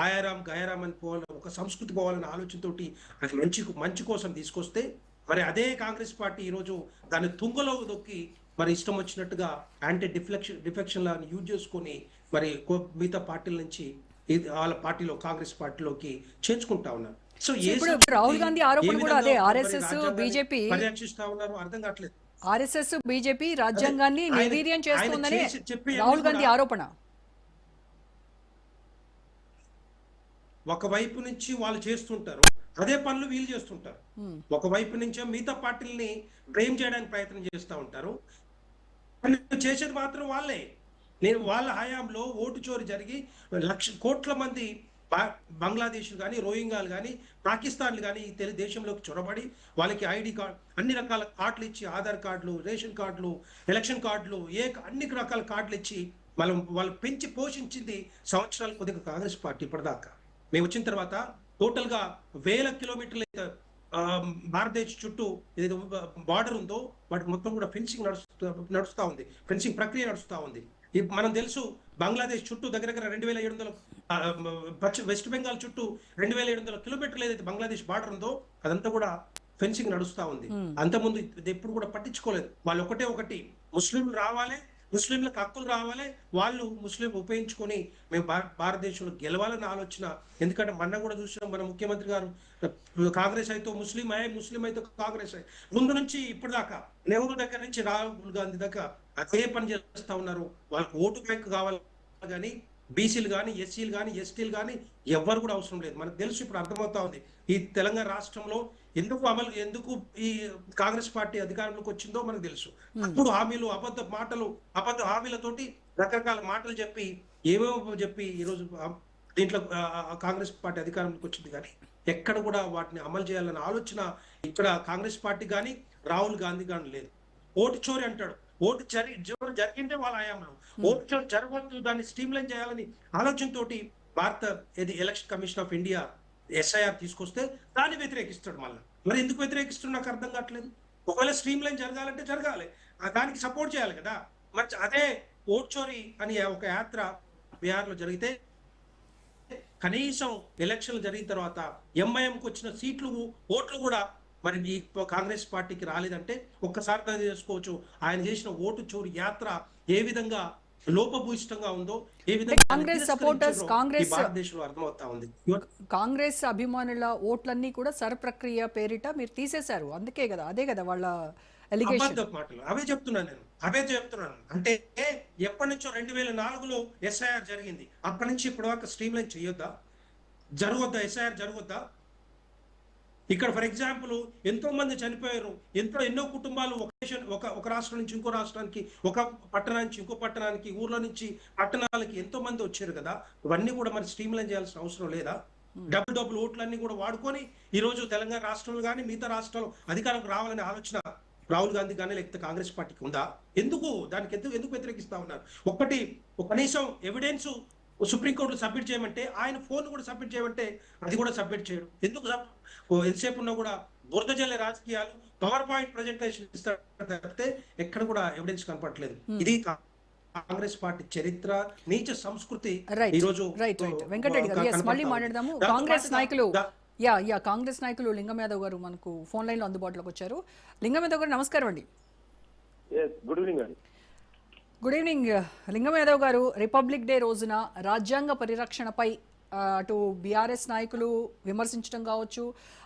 ఆయారాం గయారాం అని ఒక సంస్కృతి పోవాలన్న ఆలోచనతోటి అది మంచి కోసం తీసుకొస్తే, మరి అదే కాంగ్రెస్ పార్టీ ఈరోజు దాన్ని తుంగలో దొక్కి మరి ఇష్టం వచ్చినట్టుగా యాంటీ డిఫెక్షన్ లాని యూజ్ చేసుకొని మరి మిగతా పార్టీల నుంచి వాళ్ళ పార్టీలో కాంగ్రెస్ పార్టీలోకి చేర్చుకుంటా ఉన్నారు. సో రాహుల్ గాంధీ ఆరోపణ కూడా అదే, ఆర్ఎస్ఎస్ బీజేపీ పరిరక్షిస్తా ఉన్నారు, అర్థం కావట్లేదు. ఆర్ఎస్ఎస్ బీజేపీ రాజ్యాంగాన్ని నిర్వీర్యం చేస్తుందని రాహుల్ గాంధీ ఆరోపణ. ఒకవైపు నుంచి వాళ్ళు చేస్తుంటారు, అదే పనులు వీళ్ళు చేస్తుంటారు. ఒకవైపు నుంచే మిగతా పార్టీలని బ్లేమ్ చేయడానికి ప్రయత్నం చేస్తూ ఉంటారు, చేసేది మాత్రం వాళ్ళే. వాళ్ళ హయాంలో ఓటు చోరీ జరిగి కోట్ల మంది బంగ్లాదేశ్ కానీ, రోహింగ్యాలు కానీ, పాకిస్తాన్లు కానీ ఈ దేశంలోకి చొరబడి వాళ్ళకి ఐడి కార్డు, అన్ని రకాల కార్డులు ఇచ్చి, ఆధార్ కార్డులు, రేషన్ కార్డులు, ఎలక్షన్ కార్డులు, అన్ని రకాల కార్డులు ఇచ్చి వాళ్ళు పెంచి పోషించింది సంవత్సరాల కొద్దిగా కాంగ్రెస్ పార్టీ. ఇప్పటిదాకా మేము వచ్చిన తర్వాత టోటల్ గా 1000 కిలోమీటర్లు భారతదేశ చుట్టూ ఏదైతే బార్డర్ ఉందో వాటి మొత్తం కూడా ఫెన్సింగ్ నడుస్తూ ఉంది, ఫెన్సింగ్ ప్రక్రియ నడుస్తూ ఉంది. మనం తెలుసు, బంగ్లాదేశ్ చుట్టూ దగ్గర 2700 వెస్ట్ బెంగాల్ చుట్టూ 2700 కిలోమీటర్లు ఏదైతే బంగ్లాదేశ్ బార్డర్ ఉందో అదంతా కూడా ఫెన్సింగ్ నడుస్తూ ఉంది. అంతకుముందు ఎప్పుడు కూడా పట్టించుకోలేదు. వాళ్ళు ఒకటి ముస్లింలు రావాలి, ముస్లింలకు హక్కులు రావాలి, వాళ్ళు ముస్లిం ఉపయోగించుకొని మేము భారతదేశంలో గెలవాలన్న ఆలోచన. ఎందుకంటే మొన్న కూడా చూసినాం, మన ముఖ్యమంత్రి గారు కాంగ్రెస్ అయితే ముస్లిం అయితే కాంగ్రెస్ ముందు నుంచి ఇప్పటిదాకా నెహ్రూ దగ్గర నుంచి రాహుల్ గాంధీ దాకా అదే పని చేస్తా ఉన్నారు. వాళ్ళకి ఓటు బ్యాంక్ కావాలి, కానీ బీసీలు కానీ, ఎస్సీలు కానీ, ఎస్టీలు కానీ ఎవ్వరు కూడా అవసరం లేదు. మనకు తెలుసు, ఇప్పుడు అర్థమవుతా ఉంది ఈ తెలంగాణ రాష్ట్రంలో ఎందుకు ఈ కాంగ్రెస్ పార్టీ అధికారంలోకి వచ్చిందో మనకు తెలుసు. అప్పుడు అబద్ధ హామీలతోటి రకరకాల మాటలు చెప్పి ఏమేమో చెప్పి ఈరోజు దీంట్లో కాంగ్రెస్ పార్టీ అధికారంలోకి వచ్చింది, కానీ ఎక్కడ కూడా వాటిని అమలు చేయాలన్న ఆలోచన ఇక్కడ కాంగ్రెస్ పార్టీ కానీ రాహుల్ గాంధీ కానీ లేదు. ఓటు చోరీ అంటాడు, ఓటు చోరీ జరిగిందే వాళ్ళ హయాంలో, ఓటు చోరీ జరగవద్దు, దాన్ని స్ట్రీమ్లైన్ చేయాలని ఆలోచనతోటి భారత election commission of India SIR తీసుకొస్తే దాన్ని వ్యతిరేకిస్తాడు. మరి ఎందుకు వ్యతిరేకిస్తాడు నాకు అర్థం కావట్లేదు. ఒకవేళ స్ట్రీమ్ లైన్ జరగాలంటే జరగాలి, దానికి సపోర్ట్ చేయాలి కదా. మరి అదే ఓట్ చోరీ అని ఒక యాత్ర బీహార్లో జరిగితే కనీసం ఎలక్షన్లు జరిగిన తర్వాత MIMకు వచ్చిన ఓట్లు కూడా మరి ఈ కాంగ్రెస్ పార్టీకి రాలేదంటే ఒక్కసారి దాన్ని చేసుకోవచ్చు. ఆయన చేసిన ఓటు చోరు యాత్ర ఏ విధంగా లోపభూయిష్టంగా ఉందో, ఏ విధంగా కాంగ్రెస్ సపోర్టర్స్, ఈ భారతదేశంలో అర్థమవుతా ఉంది. కాంగ్రెస్ అభిమానుల ఓట్లన్నీ కూడా సరప్రక్రియ పేరిట మీరు తీసేశారు. అందుకే కదా, అదే కదా వాళ్ళ ఎలిగేషన్. అబద్ధపు మాటలు అవే చెప్తున్నాను. అంటే ఎప్పటి నుంచో 2004లో ఎస్ఐఆర్ జరిగింది. అప్పటి నుంచి ఇప్పటి వరకు స్ట్రీమ్ లైన్ చేయొద్దా, ఎస్ఐఆర్ జరగొద్దా? ఇక్కడ ఫర్ ఎగ్జాంపుల్ ఎంతో మంది చనిపోయారు. ఎన్నో కుటుంబాలు ఒక రాష్ట్రం నుంచి ఇంకో రాష్ట్రానికి, ఒక పట్టణం నుంచి ఇంకో పట్టణానికి, ఊర్లో నుంచి పట్టణాలకి ఎంతో మంది వచ్చారు కదా. ఇవన్నీ కూడా మరి స్ట్రీమ్ లైన్ చేయాల్సిన అవసరం లేదా? డబుల్ ఓట్లన్నీ కూడా వాడుకొని ఈ రోజు తెలంగాణ రాష్ట్రంలో కానీ మిగతా రాష్ట్రాలు అధికారంలో రావాలనే ఆలోచన రాహుల్ గాంధీ కానీ లేకపోతే కాంగ్రెస్ పార్టీకి ఉందా? ఎందుకు వ్యతిరేకిస్తా ఉన్నారు? కనీసం ఎవిడెన్స్ సుప్రీంకోర్టులో సబ్మిట్ చేయమంటే, ఆయన ఫోన్ కూడా సబ్మిట్ చేయమంటే అది కూడా సబ్మిట్ చేయడు. ఎందుకు? ఎంతసేపు ఉన్నా కూడా బురద జల్లే రాజకీయాలు, పవర్ పాయింట్ ప్రజెంటేషన్ ఇస్తే ఎక్కడ కూడా ఎవిడెన్స్ కనపడలేదు. ఇది కాంగ్రెస్ పార్టీ చరిత్ర, నీచ సంస్కృతి. ఈ రోజు వెంకటరెడ్డి గారు మళ్ళీ మాట్లాడదాము. కాంగ్రెస్ నాయకులు కాంగ్రెస్ నాయకులు లింగం యాదవ్ గారు మనకు ఫోన్ లైన్ లో అందుబాటులోకి వచ్చారు. లింగం యాదవ్ గారు నమస్కారం అండి. గుడ్ ఈవినింగ్ అండి. గుడ్ ఈవినింగ్ లింగం యాదవ్ గారు. రిపబ్లిక్ డే రోజున రాజ్యాంగ పరిరక్షణపై అటు బీఆర్ఎస్ నాయకులు విమర్శించడం కావచ్చు,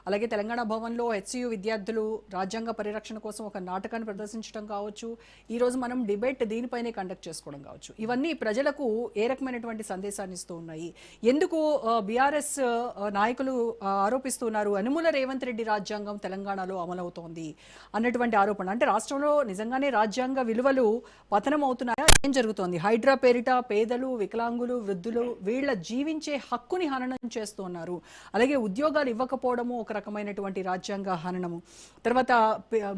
అలాగే తెలంగాణ భవన్లో హెచ్సియు విద్యార్థులు రాజ్యాంగ పరిరక్షణ కోసం ఒక నాటకాన్ని ప్రదర్శించడం కావచ్చు, ఈరోజు మనం డిబేట్ దీనిపైనే కండక్ట్ చేసుకోవడం కావచ్చు, ఇవన్నీ ప్రజలకు ఏ రకమైనటువంటి సందేశాన్ని ఇస్తూ ఉన్నాయి? ఎందుకు బీఆర్ఎస్ నాయకులు ఆరోపిస్తున్నారు అనుముల రేవంత్ రెడ్డి రాజ్యాంగం తెలంగాణలో అమలవుతోంది అన్నటువంటి ఆరోపణ? అంటే రాష్ట్రంలో నిజంగానే రాజ్యాంగ విలువలు పతనం అవుతున్నాయా? ఏం జరుగుతోంది? హైడ్రా పేరిట పేదలు, వికలాంగులు, వృద్ధులు వీళ్ళ జీవించే హక్కుని హననం చేస్తున్నారు. అలాగే ఉద్యోగాలు ఇవ్వకపోవడము ఒక రకమైనటువంటి రాజ్యాంగ హననము. తర్వాత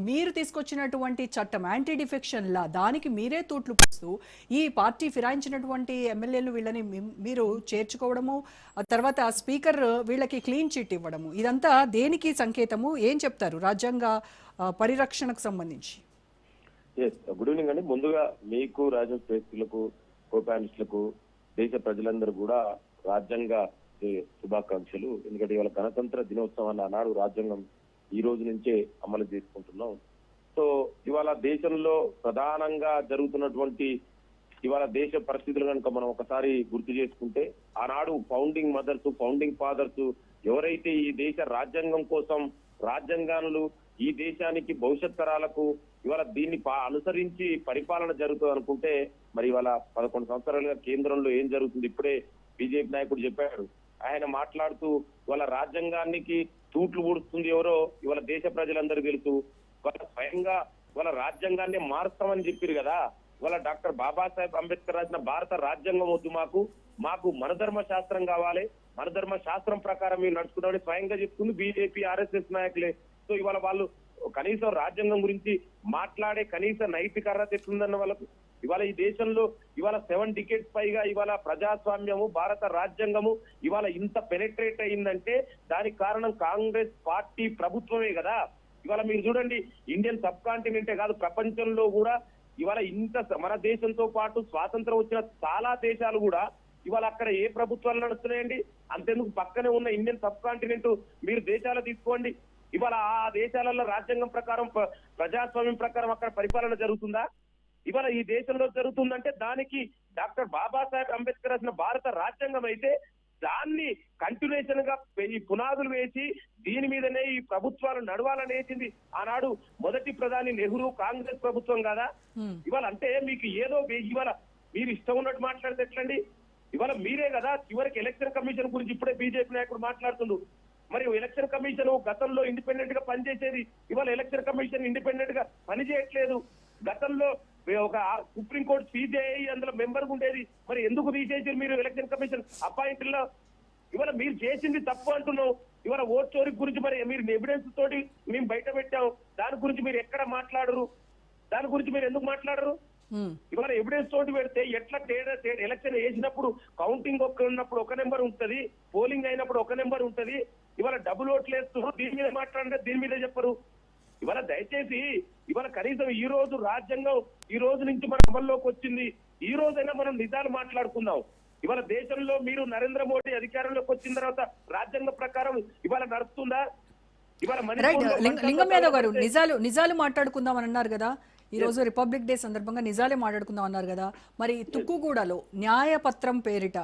మీరు తీసుకొచ్చినటువంటి చట్టం యాంటీ డిఫెక్షన్ లా, దానికి మీరే తూట్లు పోస్తూ ఈ పార్టీ ఫిరాయించినటువంటి ఎమ్మెల్యేలు వీళ్ళని మీరు చేర్చుకోవడము, తర్వాత స్పీకర్ వీళ్ళకి క్లీన్ చిట్ ఇవ్వడము, ఇదంతా దేనికి సంకేతము? ఏం చెప్తారు రాజ్యాంగ పరిరక్షణకు సంబంధించి? గుడ్ ఈవినింగ్ అండి. ముందుగా మీకు, రాజన్ ప్రేక్షకులకు, కోపానిస్టులకు, దేశ ప్రజలందరూ కూడా రాజ్యాంగ శుభాకాంక్షలు. ఎందుకంటే ఇవాళ గణతంత్ర దినోత్సవాన్ని ఆనాడు రాజ్యాంగం ఈ రోజు నుంచే అమలు చేసుకుంటున్నాం. సో ఇవాళ దేశంలో ప్రధానంగా జరుగుతున్నటువంటి ఇవాళ దేశ పరిస్థితులు కనుక మనం ఒకసారి గుర్తు చేసుకుంటే, ఆనాడు ఫౌండింగ్ మదర్స్, ఫౌండింగ్ ఫాదర్స్ ఎవరైతే ఈ దేశ రాజ్యాంగం కోసం రాజ్యాంగాలు ఈ దేశానికి భవిష్యత్ తరాలకు ఇవాళ దీన్ని అనుసరించి పరిపాలన జరుగుతుంది అనుకుంటే, మరి ఇవాళ 11 సంవత్సరాలుగా కేంద్రంలో ఏం జరుగుతుంది? ఇప్పుడే బీజేపీ నాయకుడు చెప్పాడు. ఆయన మాట్లాడుతూ ఇవాళ రాజ్యాంగానికి తూట్లు ఊడుస్తుంది ఎవరో ఇవాళ దేశ ప్రజలందరూ తెలుసు. ఇవాళ స్వయంగా ఇవాళ రాజ్యాంగాన్ని మారుస్తామని చెప్పారు కదా. ఇవాళ డాక్టర్ బాబాసాహెబ్ అంబేద్కర్ రాసిన భారత రాజ్యాంగం వద్దు, మాకు మనధర్మ శాస్త్రం కావాలి, మనధర్మ శాస్త్రం ప్రకారం మీరు నడుచుకుంటామని స్వయంగా చెప్తుంది బీజేపీ, ఆర్ఎస్ఎస్ నాయకులే. సో ఇవాళ వాళ్ళు కనీసం రాజ్యాంగం గురించి మాట్లాడే కనీస నైతిక అర్హత ఎట్లుందన్న వాళ్ళకు. ఇవాళ ఈ దేశంలో ఇవాళ 7 డికేడ్స్ పైగా ఇవాళ ప్రజాస్వామ్యము, భారత రాజ్యాంగము ఇవాళ ఇంత పెనెట్రేట్ అయిందంటే దానికి కారణం కాంగ్రెస్ పార్టీ ప్రభుత్వమే కదా. ఇవాళ మీరు చూడండి, ఇండియన్ సబ్ కాంటినెంటే కాదు ప్రపంచంలో కూడా ఇవాళ ఇంత మన దేశంతో పాటు స్వాతంత్రం వచ్చిన చాలా దేశాలు కూడా ఇవాళ అక్కడ ఏ ప్రభుత్వాలు నడుస్తున్నాయండి? అంతెందుకు పక్కనే ఉన్న ఇండియన్ సబ్ కాంటినెంట్ మీరు దేశాలు తీసుకోండి, ఇవాళ ఆ దేశాలలో రాజ్యాంగం ప్రకారం, ప్రజాస్వామ్యం ప్రకారం అక్కడ పరిపాలన జరుగుతుందా? ఇవాళ ఈ దేశంలో జరుగుతుందంటే దానికి డాక్టర్ బాబాసాహెబ్ అంబేద్కర్ రాసిన భారత రాజ్యాంగం అయితే దాన్ని కంటిన్యూషన్ గా ఈ పునాదులు వేసి దీని మీదనే ఈ ప్రభుత్వాలు నడవాలని వేసింది ఆనాడు మొదటి ప్రధాని నెహ్రూ, కాంగ్రెస్ ప్రభుత్వం కదా. ఇవాళ అంటే మీకు ఏదో ఇవాళ మీరు ఇష్టం ఉన్నట్టు మాట్లాడితే ఎట్లండి? ఇవాళ మీరే కదా చివరికి ఎలక్షన్ కమిషన్ గురించి ఇప్పుడే బీజేపీ నాయకుడు మాట్లాడుతుండు. మరి ఎలక్షన్ కమిషన్ గతంలో ఇండిపెండెంట్ గా పనిచేసేది, ఇవాళ ఎలక్షన్ కమిషన్ ఇండిపెండెంట్ గా పనిచేయట్లేదు. గతంలో ఒక సుప్రీంకోర్టు సిజేఐ అందులో మెంబర్ ఉండేది, మరి ఎందుకు తీసేసారు మీరు ఎలక్షన్ కమిషన్ అపాయింట్ లో? ఇవాళ మీరు చేసింది తప్పు అంటున్నావు. ఇవాళ ఓట్ చోరీ గురించి మరి మీరు ఎవిడెన్స్ తోటి మేము బయట పెట్టాం, దాని గురించి మీరు ఎక్కడ మాట్లాడరు? దాని గురించి మీరు ఎందుకు మాట్లాడరు? ఇవాళ ఎవిడెన్స్ తోటి పెడితే ఎట్లా ఎలక్షన్ వేసినప్పుడు కౌంటింగ్ ఉన్నప్పుడు ఒక నెంబర్ ఉంటది, పోలింగ్ అయినప్పుడు ఒక నెంబర్ ఉంటది. ఇవాళ డబుల్ ఓట్లు వేస్తున్నారు, దీని మీద మాట్లాడంటే దీని మీద చెప్పరు. ఇవాళ దయచేసి ఇవాళ కనీసం ఈ రోజు రాజ్యాంగం ఈ రోజు నుంచి మన అమల్లోకి వచ్చింది, ఈ రోజైనా మనం నిజాలు మాట్లాడుకుందాం. ఇవాళ దేశంలో మీరు నరేంద్ర మోడీ అధికారంలోకి వచ్చిన తర్వాత రాజ్యాంగ ప్రకారం ఇవాళ నడుస్తుందా? ఇవాళ రైట్ మణిపూర్లో లింగం యాదవ్ గారు, నిజాలు మాట్లాడుకుందాం అని అన్నారు కదా, ఈ రోజు రిపబ్లిక్ డే సందర్భంగా నిజాలే మాట్లాడుకుందాం అన్నారు కదా, మరి తుక్కుగూడలో న్యాయపత్రం పేరిట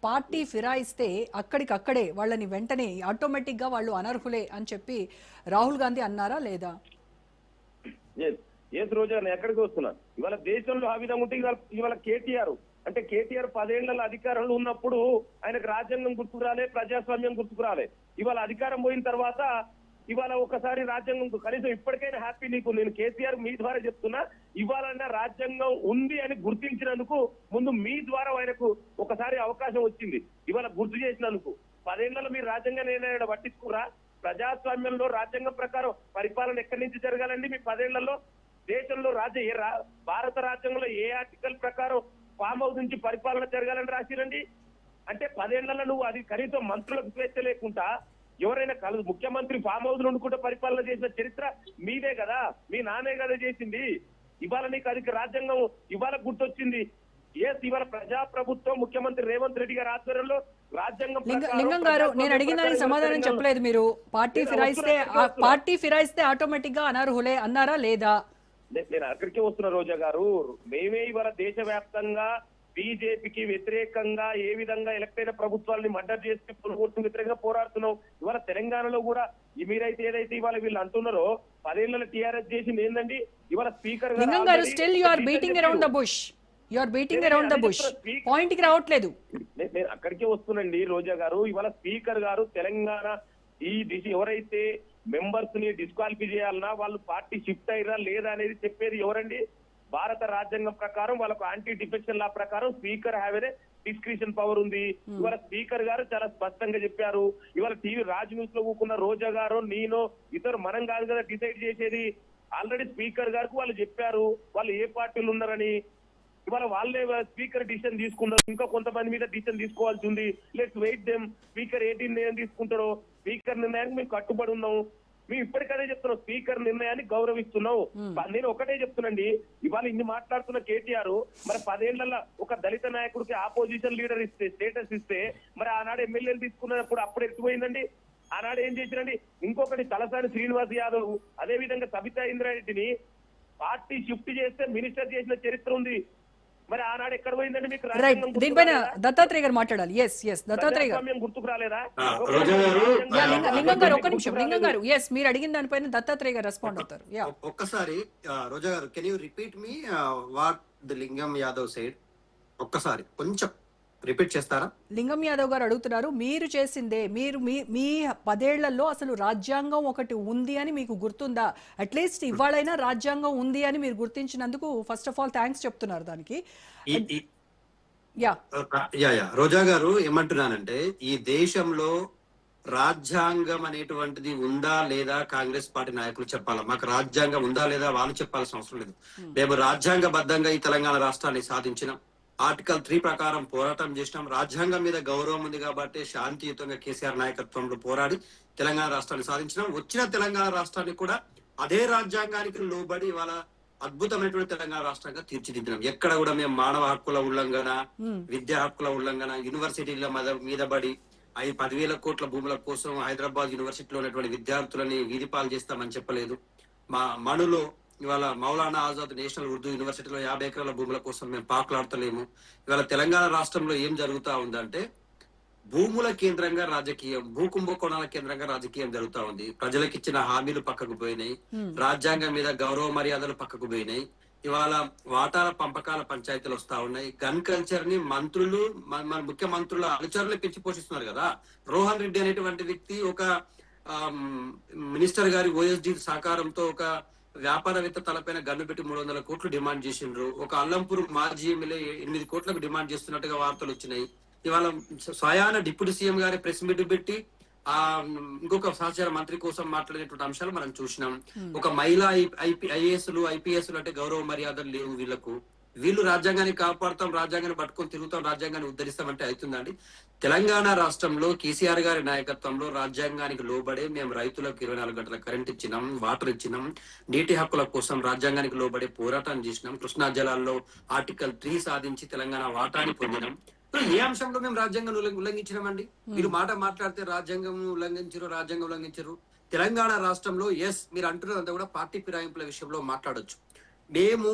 పార్టీ ఫిరాయిస్తే అక్కడికక్కడే వాళ్ళని వెంటనే ఆటోమేటిక్ గా వాళ్ళు అనర్హులే అని చెప్పి రాహుల్ గాంధీ అన్నారా లేదా? ఏ రోజు నేను ఎక్కడికి వస్తున్నాను, ఇవాళ దేశంలో ఆ విధంగా ఉంటే ఇవాళ కేటీఆర్ అంటే కేటీఆర్ 10 ఏళ్ల అధికారంలో ఉన్నప్పుడు ఆయనకు రాజ్యాంగం గుర్తుకు రాలే, ప్రజాస్వామ్యం గుర్తుకు రాలే. ఇవాళ అధికారం పోయిన తర్వాత ఇవాళ ఒకసారి రాజ్యాంగం కనీసం ఇప్పటికైనా హ్యాపీ నీకు, నేను కేసీఆర్ మీ ద్వారా చెప్తున్నా, ఇవాళ రాజ్యాంగం ఉంది అని గుర్తించినందుకు ముందు మీ ద్వారా ఆయనకు ఒకసారి అవకాశం వచ్చింది. ఇవాళ గుర్తు చేసినందుకు 10 ఏళ్లలో మీరు రాజ్యాంగాన్ని ఏదైనా పట్టించుకురా? ప్రజాస్వామ్యంలో రాజ్యాంగం ప్రకారం పరిపాలన ఎక్కడి నుంచి జరగాలండి? మీ 10 ఏళ్లలో దేశంలో భారత రాజ్యాంగంలో ఏ ఆర్టికల్ ప్రకారం ఫామ్ హౌస్ నుంచి పరిపాలన జరగాలని రాసిరండి? అంటే 10 ఏళ్లలో నువ్వు అది కనీసం మంత్రులకు స్వేచ్ఛ లేకుండా ఎవరైనా ముఖ్యమంత్రి ఫామ్ హౌస్ నుండి కూడా పరిపాలన చేసిన చరిత్ర మీదే కదా, మీ నాన్నే కదా చేసింది. ఇవాళ నీకు అది రాజ్యాంగం ఇవాళ గుర్తొచ్చింది. ఇవాళ ప్రజాప్రభుత్వం ముఖ్యమంత్రి రేవంత్ రెడ్డి గారి ఆధ్వర్యంలో రాజ్యాంగం. లింగం గారు, నేను అడిగిన దానికి సమాధానం చెప్పలేదు మీరు. పార్టీ ఫిరాయిస్తే ఆటోమేటిక్ గా అనర్హులే అన్నారా లేదా? నేను అక్కడికే వస్తున్న రోజా గారు, మేమే ఇవాళ దేశవ్యాప్తంగా బీజేపీకి వ్యతిరేకంగా ఏ విధంగా ఎలక్ట్ అయిన ప్రభుత్వాలని మర్డర్ చేసి ఓటు వ్యతిరేకంగా పోరాడుతున్నాం. ఇవాళ తెలంగాణలో కూడా మీరైతే ఏదైతే ఇవాళ వీళ్ళు అంటున్నారో 10 ఏళ్ల టీఆర్ఎస్ చేసింది ఏందండి? ఇవాళ speaker Lingam garu, still you are beating around the bush. Point కి రావట్లేదు. నేను అక్కడికే వస్తున్నాండి రోజా గారు. ఇవాళ స్పీకర్ గారు తెలంగాణ ఈ దిశ ఎవరైతే మెంబర్స్ ని డిస్క్వాలిఫై చేయాలన్నా వాళ్ళు పార్టీ షిఫ్ట్ అయ్యారా లేదా అనేది చెప్పేది ఎవరండి? భారత రాజ్యాంగం ప్రకారం వాళ్ళకు యాంటీ డిఫెక్షన్ లా ప్రకారం speaker have a discretion power ఉంది. ఇవాళ స్పీకర్ గారు చాలా స్పష్టంగా చెప్పారు. ఇవాళ టీవీ రాజ్ న్యూస్ లో కూకున్న రోజా గారు నేను ఇతరు మనం కాదు కదా డిసైడ్ చేసేది. ఆల్రెడీ స్పీకర్ గారికి వాళ్ళు చెప్పారు వాళ్ళు ఏ పార్టీలు ఉన్నారని. ఇవాళ వాళ్ళే స్పీకర్ డిసిషన్ తీసుకున్నారు. ఇంకా కొంతమంది మీద డిసిషన్ తీసుకోవాల్సి ఉంది. Let's wait them. స్పీకర్ ఏ నిర్ణయం తీసుకుంటాడో స్పీకర్ నిర్ణయానికి మేము కట్టుబడి ఉన్నాం. మేము ఇప్పటికదే చెప్తున్నాం, స్పీకర్ నిర్ణయాన్ని గౌరవిస్తున్నాం. నేను ఒకటే చెప్తున్నాండి, ఇవాళ ఇన్ని మాట్లాడుతున్న కేటీఆర్ మరి 10 ఏళ్లలో ఒక దళిత నాయకుడికి ఆపోజిషన్ లీడర్ ఇస్తే స్టేటస్ ఇస్తే మరి ఆనాడు ఎమ్మెల్యేలు తీసుకున్నప్పుడు అప్పుడు ఎత్తుపోయిందండి. ఆనాడు ఏం చేసినండి? ఇంకొకటి తలసాని శ్రీనివాస్ యాదవ్ అదే విధంగా సబితా ఇంద్రారెడ్డిని పార్టీ షిఫ్ట్ చేస్తే మినిస్టర్ చేసిన చరిత్ర ఉంది. మరి ఆనాడు ఎక్కడ పోయిందండి? మీకు దీనిపైన దత్తాత్రేయ గారు మాట్లాడాలి. దత్తాత్రేయ గారు గుర్తుకు రాలేదా? లింగం గారు ఒక్క నిమిషం. లింగం గారు, మీరు అడిగిన దానిపైన దత్తాత్రేయ గారు రెస్పాండ్ అవుతారు. ఒక్కసారి రోజా గారు, can you repeat me what the లింగం యాదవ్ సైడ్? ఒక్కసారి కొంచెం రిపీట్ చేస్తారా? లింగం యాదవ్ గారు అడుగుతున్నారు, మీరు చేసిందే, మీరు మీ 10 ఏళ్లలో అసలు రాజ్యాంగం ఒకటి ఉంది అని మీకు గుర్తుందా? అట్లీస్ట్ ఇవాళైనా రాజ్యాంగం ఉంది అని మీరు గుర్తించినందుకు ఫస్ట్ ఆఫ్ ఆల్ థ్యాంక్స్ చెప్తున్నారు దానికి. రోజా గారు, ఏమంటున్నానంటే ఈ దేశంలో రాజ్యాంగం అనేటువంటిది ఉందా లేదా కాంగ్రెస్ పార్టీ నాయకులు చెప్పాలా? మాకు రాజ్యాంగం ఉందా లేదా వాళ్ళు చెప్పాల్సిన అవసరం లేదు. మేము రాజ్యాంగబద్ధంగా ఈ తెలంగాణ రాష్ట్రాన్ని సాధించినాం. ఆర్టికల్ 3 ప్రకారం పోరాటం చేసినాం. రాజ్యాంగం మీద గౌరవం ఉంది కాబట్టి శాంతియుతంగా కేసీఆర్ నాయకత్వంలో పోరాడి తెలంగాణ రాష్ట్రాన్ని సాధించినాం. వచ్చిన తెలంగాణ రాష్ట్రాన్ని కూడా అదే రాజ్యాంగానికి లోబడి ఇవాళ అద్భుతమైనటువంటి తెలంగాణ రాష్ట్రంగా తీర్చిదిద్దినాం. ఎక్కడ కూడా మేము మానవ హక్కుల ఉల్లంఘన, విద్యా హక్కుల ఉల్లంఘన, యూనివర్సిటీల మీద పడి 10,000 కోట్ల భూముల కోసం హైదరాబాద్ యూనివర్సిటీలో ఉన్నటువంటి విద్యార్థులని వీధిపాలు చేస్తామని చెప్పలేదు. మా మణులో ఇవాళ మౌలానా ఆజాద్ నేషనల్ ఉర్దూ యూనివర్సిటీలో 50 ఎకరాల భూముల కోసం మేము పాకులాడతలేము. ఇవాళ తెలంగాణ రాష్ట్రంలో ఏం జరుగుతా ఉందంటే భూముల కేంద్రంగా రాజకీయం, భూకుంభకోణాల కేంద్రంగా రాజకీయం జరుగుతా ఉంది. ప్రజలకు ఇచ్చిన హామీలు పక్కకు పోయినాయి, రాజ్యాంగం మీద గౌరవ మర్యాదలు పక్కకు పోయినాయి. ఇవాళ వాటాల పంపకాల పంచాయతీలు వస్తా ఉన్నాయి. గన్ కల్చర్ ని మంత్రులు, మన ముఖ్యమంత్రుల అనుచరులు పెంచి పోషిస్తున్నారు కదా. రోహన్ రెడ్డి అనేటువంటి వ్యక్తి ఒక మినిస్టర్ గారి ఓఎస్డి సహకారంతో ఒక వ్యాపారవేత్త తలపైన గన్ను పెట్టి 300 కోట్లు డిమాండ్ చేసిండ్రు. ఒక అల్లంపూర్ మాజీ ఎమ్మెల్యే 8 కోట్లకు డిమాండ్ చేస్తున్నట్టుగా వార్తలు వచ్చినాయి. ఇవాళ స్వయాన డిప్యూటీ సీఎం గారి ప్రెస్ మీట్ పెట్టి ఇంకొక సహచార మంత్రి కోసం మాట్లాడేటువంటి అంశాలు మనం చూసినాం. ఒక మహిళా ఐఏఎస్లు ఐపీఎస్లు అంటే గౌరవ మర్యాదలు లేవు వీళ్లకు. వీళ్ళు రాజ్యాంగాన్ని కాపాడుతాం, రాజ్యాంగాన్ని పట్టుకొని తిరుగుతాం, రాజ్యాంగాన్ని ఉద్ధరిస్తామంటే అవుతుందండి? తెలంగాణ రాష్ట్రంలో కేసీఆర్ గారి నాయకత్వంలో రాజ్యాంగానికి లోబడే మేము రైతులకు 24 గంటల కరెంట్ ఇచ్చినాం, వాటర్ ఇచ్చినాం, నీటి హక్కుల కోసం రాజ్యాంగానికి లోబడే పోరాటం చేసినాం. కృష్ణా జలాల్లో ఆర్టికల్ 3 సాధించి తెలంగాణ వాటాని పొందినాం. సో ఏ అంశంలో మేము రాజ్యాంగం ఉల్లంఘించినామండి? మీరు మాట మాట్లాడితే రాజ్యాంగం ఉల్లంఘించరు. తెలంగాణ రాష్ట్రంలో మీరు అంటున్నదంతా కూడా పార్టీ ఫిరాయింపుల విషయంలో మాట్లాడొచ్చు. మేము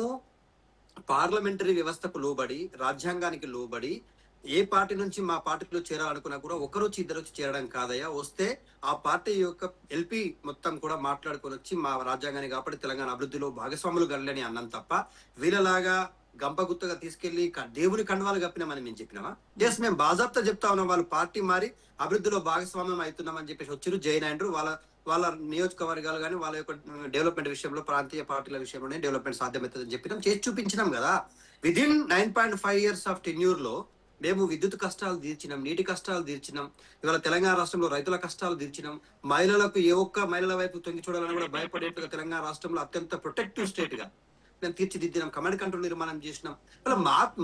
పార్లమెంటరీ వ్యవస్థకు లోబడి, రాజ్యాంగానికి లోబడి ఏ పార్టీ నుంచి మా పార్టీలో చేరాలనుకున్నా కూడా ఒకరొచ్చి ఇద్దరు చేరడం కాదయ్యా. వస్తే ఆ పార్టీ యొక్క ఎల్పీ మొత్తం కూడా మాట్లాడుకొని వచ్చి మా రాజ్యాంగాన్ని కాబట్టి తెలంగాణ అభివృద్ధిలో భాగస్వాములు గల్లని అన్నం తప్ప వీళ్ళలాగా గంపగుత్తగా తీసుకెళ్లి దేవుని కండవాలు కప్పినామని మేము చెప్పినామా? మేము బాజాప్తా చెప్తా ఉన్నాం. వాళ్ళు పార్టీ మారి అభివృద్ధిలో భాగస్వామ్యం అవుతున్నామని చెప్పేసి వచ్చారు. జైన్ అండ్రు వాళ్ళ నియోజకవర్గాలు కానీ వాళ్ళ యొక్క డెవలప్మెంట్ విషయంలో ప్రాంతీయ పార్టీల విషయంలోనే డెవలప్మెంట్ సాధ్యమవుతుందని చెప్పినాం, చేసి చూపించినాం కదా. విదిన్ 9.5 years ఆఫ్ టెన్యూర్ లో మేము విద్యుత్ కష్టాలు తీర్చినాం, నీటి కష్టాలు తీర్చినాం, ఇవాళ తెలంగాణ రాష్ట్రంలో రైతుల కష్టాలు తీర్చినాం. మహిళలకు ఏ ఒక్క మహిళల వైపు తొంగి చూడాలని కూడా భయపడేట్టుగా తెలంగాణ రాష్ట్రంలో అత్యంత ప్రొటెక్టివ్ స్టేట్ గా మేము తీర్చిదిద్దినాం. కమాండ్ కంట్రోల్ నిర్మాణం చేసినాం. అలా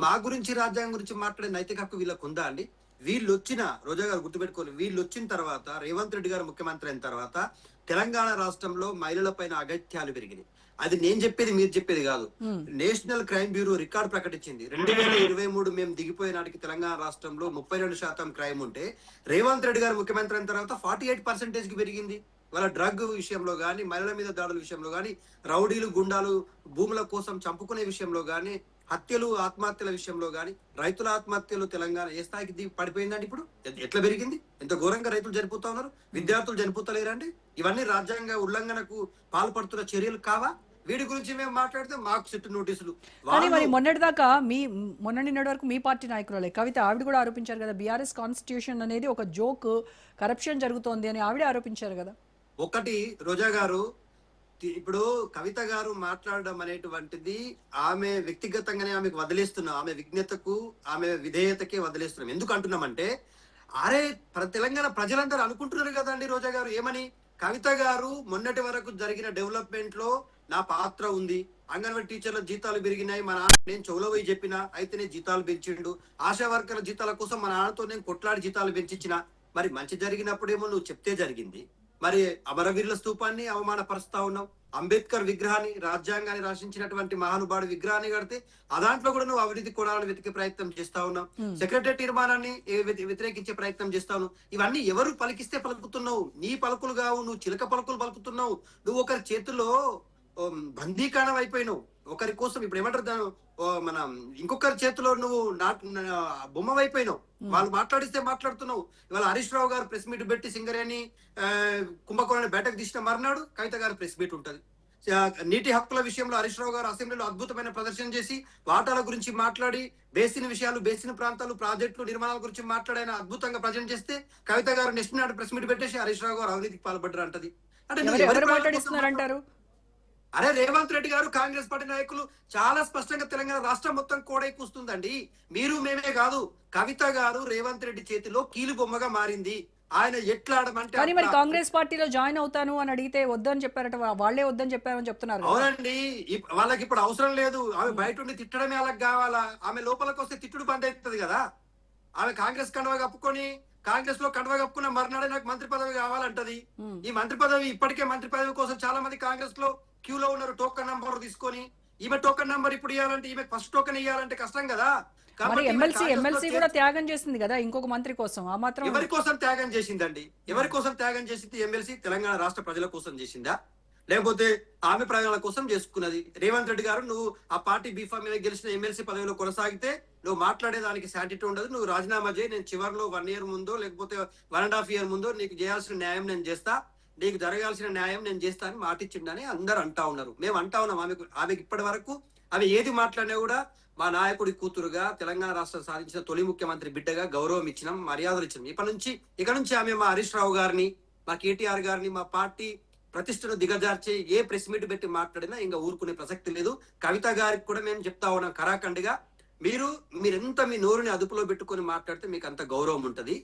మా గురించి రాజ్యాంగం గురించి మాట్లాడే నైతిక హక్కు వీళ్ళకు ఉందా అండి? వీళ్ళు వచ్చిన రోజా గారు గుర్తుపెట్టుకోవాలి, వీళ్ళు వచ్చిన తర్వాత రేవంత్ రెడ్డి గారు ముఖ్యమంత్రి అయిన తర్వాత తెలంగాణ రాష్ట్రంలో మహిళల పైన అగత్యాలు పెరిగినాయి. అది నేను చెప్పేది, మీరు చెప్పేది కాదు. నేషనల్ క్రైమ్ బ్యూరో రికార్డు ప్రకటించింది. 2023 మేము దిగిపోయే నాటికి తెలంగాణ రాష్ట్రంలో 32% క్రైమ్ ఉంటే రేవంత్ రెడ్డి గారు ముఖ్యమంత్రి అయిన తర్వాత 48% పెరిగింది. వాళ్ళ డ్రగ్ విషయంలో కానీ, మహిళల మీద దాడుల విషయంలో కానీ, రౌడీలు గుండాలు భూముల కోసం చంపుకునే విషయంలో కానీ, హత్యలు ఆత్మహత్యల విషయంలో కానీ, రైతుల ఆత్మహత్యలు తెలంగాణ ఏ స్థాయికి పడిపోయిందండి? ఇప్పుడు ఎట్లా పెరిగింది? ఎంత ఘోరంగా రైతులు చనిపోతా ఉన్నారు, విద్యార్థులు చనిపోతలేరండి. ఇవన్నీ రాజ్యాంగ ఉల్లంఘనకు పాల్పడుతున్న చర్యలు కావా? వీడి గురించి మేము మాట్లాడితే మాకు సిట్టు నోటీసులు. కానీ మరి మొన్నటిదాకా నిన్నటి వరకు మీ పార్టీ నాయకురాలే కవిత, ఆవిడ కూడా ఆరోపించారు కదా, బీఆర్ఎస్ కాన్స్టిట్యూషన్ అనేది ఒక జోక్, కరప్షన్ జరుగుతోంది అని ఆవిడే ఆరోపించారు కదా. ఒకటి రోజా గారు, ఇప్పుడు కవిత గారు మాట్లాడడం అనేటువంటిది ఆమె వ్యక్తిగతంగానే ఆమెకు వదిలేస్తున్నాం, ఆమె విజ్ఞతకు ఆమె విధేయతకే వదిలేస్తున్నాం. ఎందుకు అంటున్నామంటే, అరే తెలంగాణ ప్రజలందరూ అనుకుంటున్నారు కదండి రోజా గారు ఏమని, కవిత గారు మొన్నటి వరకు జరిగిన డెవలప్మెంట్ లో నా పాత్ర ఉంది, అంగన్వాడీ టీచర్ల జీతాలు పెరిగినాయి, మా నాన్న నేను చెవులో పోయి చెప్పిన అయితేనే జీతాలు పెంచిండు, ఆశా వర్కర్ల జీతాల కోసం మా నాన్నతో నేను కొట్లాడి జీతాలు పెంచించిన. మరి మంచి జరిగినప్పుడేమో నువ్వు చెప్తే జరిగింది, మరి అమరవీరుల స్తూపాన్ని అవమానపరుస్తా ఉన్నావు, అంబేద్కర్ విగ్రహాన్ని, రాజ్యాంగాన్ని రచించినటువంటి మహానుభావుడి విగ్రహాన్ని కడితే ఆ దాంట్లో కూడా నువ్వు అవినీతి కోణాలను వెతికే ప్రయత్నం చేస్తా ఉన్నావు, సెక్రటరీ నిర్మాణాన్ని వ్యతిరేకించే ప్రయత్నం చేస్తా ఉన్నావు. ఇవన్నీ ఎవరు పలికిస్తే పలుకుతున్నావు? నీ పలుకులు కావు, నువ్వు చిలక పలుకులు పలుకుతున్నావు. నువ్వు ఒకరి చేతుల్లో బందీకాణం అయిపోయినావు. ఒకరి కోసం ఇప్పుడు ఏమంటారు, మన ఇంకొకరి చేతిలో నువ్వు బొమ్మ అయిపోయినావు. వాళ్ళు మాట్లాడిస్తే మాట్లాడుతున్నావు. ఇవాళ హరీష్ రావు గారు ప్రెస్ మీట్ పెట్టి సింగరేణి కుంభకోణాన్ని బయటకు తీసిన మర్నాడు కవిత గారు ప్రెస్ మీట్ ఉంటది. నీటి హక్కుల విషయంలో హరీష్ రావు గారు అసెంబ్లీలో అద్భుతమైన ప్రదర్శన చేసి వాటాల గురించి మాట్లాడి, బేసిన్ విషయాలు, బేసిన్ ప్రాంతాలు, ప్రాజెక్టులు, నిర్మాణాల గురించి మాట్లాడిన అద్భుతంగా ప్రజెంట్ చేస్తే కవిత గారు నెక్స్ట్ నాడు ప్రెస్ మీట్ పెట్టేసి హరీష్ రావు గారు అవినీతికి పాల్పడ్డారు అంటది. ఎవరు మాట్లాడిస్తున్నారంటారు? అరే రేవంత్ రెడ్డి గారు, కాంగ్రెస్ పార్టీ నాయకులు చాలా స్పష్టంగా తెలంగాణ రాష్ట్రం మొత్తం కోడై కూస్తుందండి. మీరు మేమే కాదు, కవిత గారు రేవంత్ రెడ్డి చేతిలో కీలు బొమ్మగా మారింది. ఆయన ఎట్లా ఆడమంటే, కానీ మరి కాంగ్రెస్ పార్టీలో జాయిన్ అవుతాను అని అడిగితే వద్దని చెప్పారట, వాళ్ళే వద్దని చెప్పారని చెప్తున్నారు. అవునండి, వాళ్ళకి ఇప్పుడు అవసరం లేదు. ఆమె బయట ఉండి తిట్టడమే వాళ్ళకి కావాలా? ఆమె లోపలికి వస్తే తిట్టుడు బంద్ అవుతుంది కదా. ఆమె కాంగ్రెస్ కండవా కప్పుకొని, కాంగ్రెస్ లో కండవా కప్పుకున్న మర్నాడే నాకు మంత్రి పదవి కావాలంటది. ఈ మంత్రి పదవి, ఇప్పటికే మంత్రి పదవి కోసం చాలా మంది కాంగ్రెస్ లో క్యూలో ఉన్నారు టోకెన్ నంబర్ తీసుకొని. ఈమె టోకెన్ నంబర్ ఇప్పుడు ఇవ్వాలంటే, ఈమె ఫస్ట్ టోకెన్ ఇవ్వాలంటే కష్టం కదా. మరి ఎమ్మెల్సీ కూడా త్యాగం చేసింది కదా ఇంకొక మంత్రి కోసం. ఆ మాత్రం ఎవరి కోసం త్యాగం చేసిందండి? ఎవరి కోసం త్యాగం చేసింది? ఎమ్మెల్సీ తెలంగాణ రాష్ట్ర ప్రజల కోసం చేసిందా, లేకపోతే ఆమె ప్రజల కోసం చేసుకున్నది? రేవంత్ రెడ్డి గారు, నువ్వు ఆ పార్టీ బీఫామ్ మీద గెలిచిన ఎమ్మెల్సీ పదవిలో కొనసాగితే నువ్వు మాట్లాడేదానికి శాంటిటీ ఉండదు. నువ్వు రాజీనామా చేయి, నేను చివరిలో 1 year ముందో లేకపోతే 1.5 year ముందో నీకు చేయాల్సిన న్యాయం నేను చేస్తా, నీకు జరగాల్సిన న్యాయం నేను చేస్తా అని మాటిచ్చిండని అందరు అంటా ఉన్నారు. మేము అంటా ఉన్నాం, ఆమెకి ఇప్పటి వరకు ఆమె ఏది మాట్లాడినా కూడా మా నాయకుడి కూతురుగా, తెలంగాణ రాష్ట్రం సాధించిన తొలి ముఖ్యమంత్రి బిడ్డగా గౌరవం ఇచ్చినాం, మర్యాదలు ఇచ్చినాం. ఇక నుంచి ఆమె మా హరీష్ రావు గారిని, మా కేటీఆర్ గారిని, మా పార్టీ ప్రతిష్టను దిగజార్చి ఏ ప్రెస్ మీట్ పెట్టి మాట్లాడినా ఇంకా ఊరుకునే ప్రసక్తి లేదు. కవిత గారికి కూడా మేము చెప్తా ఉన్నాం కరాఖండిగా, మీరెంత మీ నోరుని అదుపులో పెట్టుకొని మాట్లాడితే మీకు అంత గౌరవం ఉంటది.